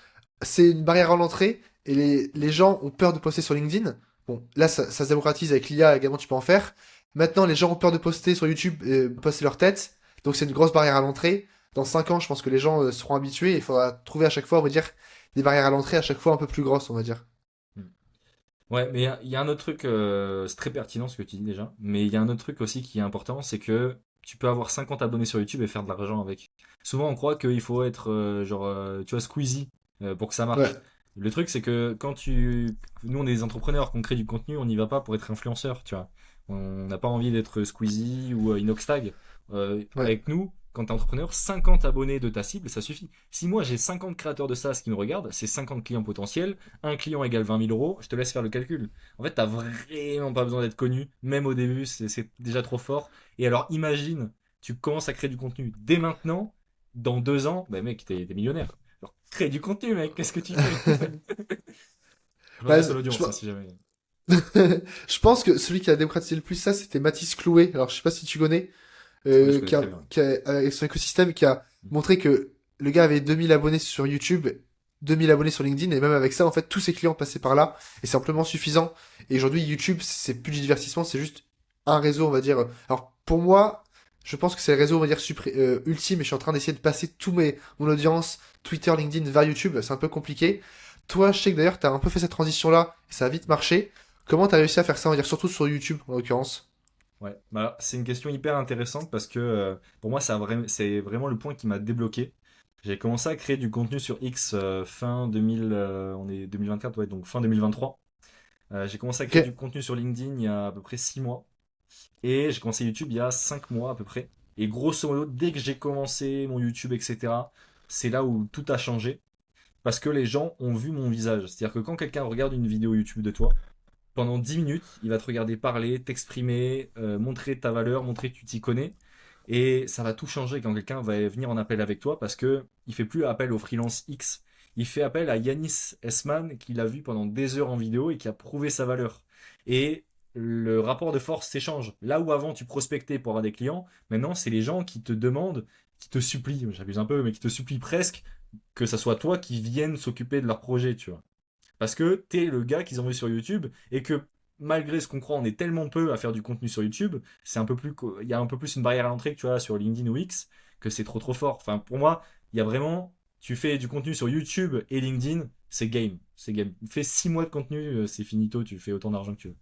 c'est une barrière à l'entrée et les gens ont peur de poster sur LinkedIn. Bon, là, ça se démocratise avec l'IA, également, tu peux en faire. Maintenant, les gens ont peur de poster sur YouTube et poster leur tête. Donc c'est une grosse barrière à l'entrée. Dans 5 ans, je pense que les gens seront habitués. Il faudra trouver à chaque fois, on va dire, des barrières à l'entrée à chaque fois un peu plus grosses, on va dire. Hmm. Ouais, mais il y a un autre truc, c'est très pertinent ce que tu dis déjà, mais il y a un autre truc aussi qui est important, c'est que tu peux avoir 50 abonnés sur YouTube et faire de l'argent avec. Souvent, on croit qu'il faut être genre, tu vois, Squeezie pour que ça marche. Ouais, Le truc, c'est que nous, on est des entrepreneurs, qu'on crée du contenu, on n'y va pas pour être influenceur, tu vois. On n'a pas envie d'être Squeezie ou Inoxtag. ouais. Avec nous, quand t'es entrepreneur, 50 abonnés de ta cible, ça suffit. Si moi j'ai 50 créateurs de SaaS qui me regardent, c'est 50 clients potentiels, un client égale 20 000 euros, je te laisse faire le calcul. En fait, t'as vraiment pas besoin d'être connu, même au début, c'est déjà trop fort. Et alors, imagine, tu commences à créer du contenu dès maintenant, dans 2 ans, bah mec, t'es millionnaire. Alors, crée du contenu, mec, qu'est-ce que tu fais? Je Bah, m'adresse à l'audience, hein, si jamais. Je pense que celui qui a démocratisé le plus ça, c'était Mathis Clouet. Alors, je sais pas si tu connais, Ouais, je connais très bien. avec son écosystème, qui a montré que le gars avait 2000 abonnés sur YouTube, 2000 abonnés sur LinkedIn, et même avec ça, en fait, tous ses clients passaient par là, et c'est amplement suffisant. Et aujourd'hui, YouTube, c'est plus du divertissement, c'est juste un réseau, on va dire. Alors, pour moi, je pense que c'est le réseau, on va dire, ultime, et je suis en train d'essayer de passer mon audience, Twitter, LinkedIn, vers YouTube. C'est un peu compliqué. Toi, je sais que d'ailleurs, t'as un peu fait cette transition-là, et ça a vite marché. Comment t'as réussi à faire ça, on va dire, surtout sur YouTube, en l'occurrence? Ouais, bah, c'est une question hyper intéressante parce que pour moi, c'est vraiment le point qui m'a débloqué. J'ai commencé à créer du contenu sur X fin 2000, on est 2024, ouais, donc fin 2023. J'ai commencé à créer Ok. du contenu sur LinkedIn il y a à peu près 6 mois. Et j'ai commencé YouTube il y a 5 mois à peu près. Et grosso modo, dès que j'ai commencé mon YouTube, etc., c'est là où tout a changé. Parce que les gens ont vu mon visage. C'est-à-dire que quand quelqu'un regarde une vidéo YouTube de toi, pendant 10 minutes, il va te regarder parler, t'exprimer, montrer ta valeur, montrer que tu t'y connais. Et ça va tout changer quand quelqu'un va venir en appel avec toi parce que il fait plus appel au freelance X. Il fait appel à Yanis Esman qui l'a vu pendant des heures en vidéo et qui a prouvé sa valeur. Et le rapport de force s'échange. Là où avant tu prospectais pour avoir des clients, maintenant c'est les gens qui te demandent, qui te supplient, j'abuse un peu, mais qui te supplient presque que ça soit toi qui viennes s'occuper de leur projet, tu vois. Parce que t'es le gars qu'ils ont vu sur YouTube et que malgré ce qu'on croit, on est tellement peu à faire du contenu sur YouTube, c'est un peu plus, il y a un peu plus une barrière à l'entrée que tu vois sur LinkedIn ou X, que c'est trop fort. Enfin, pour moi, il y a vraiment, tu fais du contenu sur YouTube et LinkedIn, c'est game, c'est game. Fais 6 mois de contenu, c'est finito, tu fais autant d'argent que tu veux.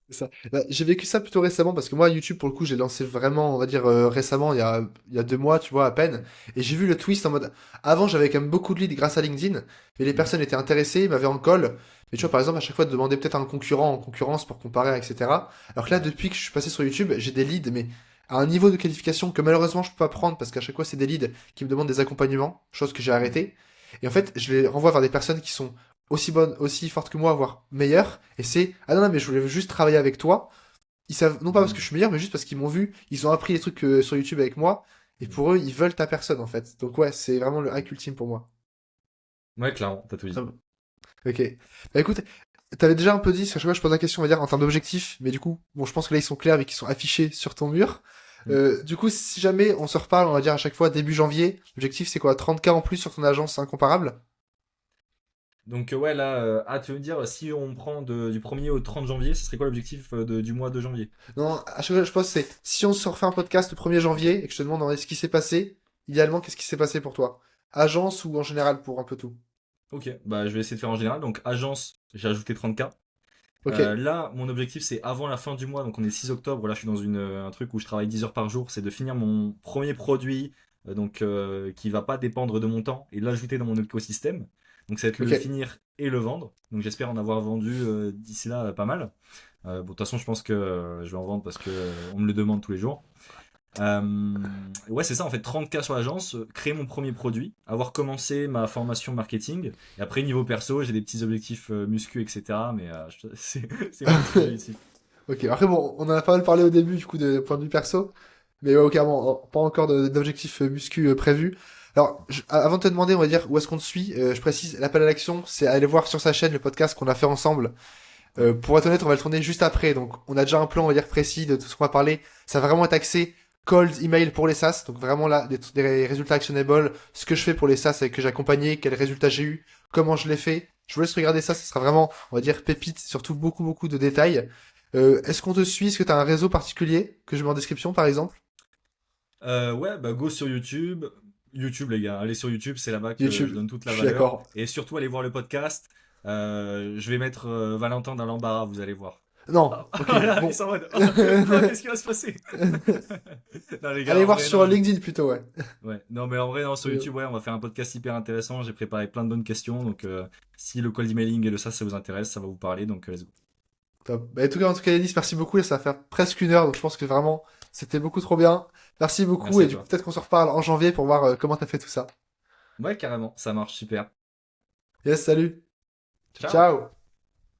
C'est ça. Bah, j'ai vécu ça plutôt récemment parce que moi, YouTube, pour le coup, j'ai lancé vraiment, on va dire, récemment, il y a 2 mois, tu vois, à peine. Et j'ai vu le twist en mode. Avant, j'avais quand même beaucoup de leads grâce à LinkedIn, mais les Mhm. personnes étaient intéressées, ils m'avaient en call. Mais tu vois, Mhm. par exemple, à chaque fois, de demander peut-être à un concurrent en concurrence pour comparer, etc. Alors que là, Ouais. depuis que je suis passé sur YouTube, j'ai des leads, mais à un niveau de qualification que malheureusement, je peux pas prendre parce qu'à chaque fois, c'est des leads qui me demandent des accompagnements, chose que j'ai Mhm. arrêté. Et en fait, je les renvoie vers des personnes qui sont aussi bonnes, aussi fortes que moi, voire meilleures. Et c'est, ah non, non, mais je voulais juste travailler avec toi. Ils savent, non pas parce que Mhm. je suis meilleur, mais juste parce qu'ils m'ont vu, ils ont appris les trucs sur YouTube avec moi, et Mhm. pour eux, ils veulent ta personne, en fait. Donc ouais, c'est vraiment le hack ultime pour moi. Ouais, clairement, t'as tout Ah dit. bon. Ok. Bah écoute, t'avais déjà un peu dit, parce qu'à chaque fois je pose la question, on va dire, en termes d'objectifs, mais du coup, bon, je pense que là, ils sont clairs et qu'ils sont affichés sur ton mur. Mhm. Du coup, si jamais on se reparle, on va dire à chaque fois début janvier, l'objectif c'est quoi? 30K en plus sur ton agence incomparable? Donc ouais, là, tu veux dire, si on prend du 1er au 30 janvier, ce serait quoi l'objectif du mois de janvier? Non, à chaque fois, je pense que c'est, si on se refait un podcast le 1er janvier, et que je te demande ce qui s'est passé, idéalement, qu'est-ce qui s'est passé pour toi? Agence ou en général pour un peu tout? Ok, bah je vais essayer de faire en général. Donc agence, j'ai ajouté 30K. Ok. Là, mon objectif, c'est avant la fin du mois, donc on est 6 octobre, là je suis dans un truc où je travaille 10 heures par jour, c'est de finir mon premier produit, qui va pas dépendre de mon temps, et l'ajouter dans mon écosystème. Donc ça va être le Ok. finir et le vendre. Donc j'espère en avoir vendu d'ici là pas mal. Bon, de toute façon, je pense que je vais en vendre parce que on me le demande tous les jours. Ouais, c'est ça, en fait, 30K sur l'agence, créer mon premier produit, avoir commencé ma formation marketing, et après, niveau perso, j'ai des petits objectifs muscu, etc. Mais c'est mon petit objectif. Ok. Après, bon, on en a pas mal parlé au début, du coup, de point de vue perso. Mais ouais, ok, bon, pas encore d'objectif muscu prévu. Alors, avant de te demander, on va dire, où est-ce qu'on te suit, je précise, l'appel à l'action, c'est aller voir sur sa chaîne le podcast qu'on a fait ensemble. Ouais. Pour être honnête, on va le tourner juste après. Donc, on a déjà un plan, on va dire, précis de tout ce qu'on va parler. Ça va vraiment être axé cold email pour les SaaS. Donc, vraiment là, des résultats actionnables. Ce que je fais pour les SaaS et que j'ai accompagné, quels résultats j'ai eu, comment je l'ai fait. Je vous laisse regarder ça. Ce sera vraiment, on va dire, pépite, surtout beaucoup, beaucoup de détails. Est-ce qu'on te suit? Est-ce que tu as un réseau particulier que je mets en description, par exemple? Ouais, bah go sur YouTube. YouTube, les gars, allez sur YouTube, c'est là-bas que je YouTube. donne toute Je la suis valeur. d'accord. Et surtout, allez voir le podcast. Je vais mettre Valentin dans l'embarras, vous allez voir. Non. Ah, Ok. voilà, ils Bon. sont en mode, oh, non, qu'est-ce qui va se passer? Non, les gars, Allez en voir vrai, sur non. LinkedIn plutôt, ouais. Ouais, non, mais en vrai, non, sur YouTube, ouais, on va faire un podcast hyper intéressant. J'ai préparé plein de bonnes questions. Donc, si le cold emailing et le ça vous intéresse, ça va vous parler. Donc, let's go. Top. Bah, en tout cas, Yanis, merci beaucoup. Là, ça va faire presque 1 heure, donc je pense que vraiment, c'était beaucoup trop bien. Merci beaucoup, Merci et à du coup, toi. peut-être qu'on se reparle en janvier pour voir comment t'as fait tout ça. Ouais, carrément, ça marche super. Yes, salut. Ciao! Ciao.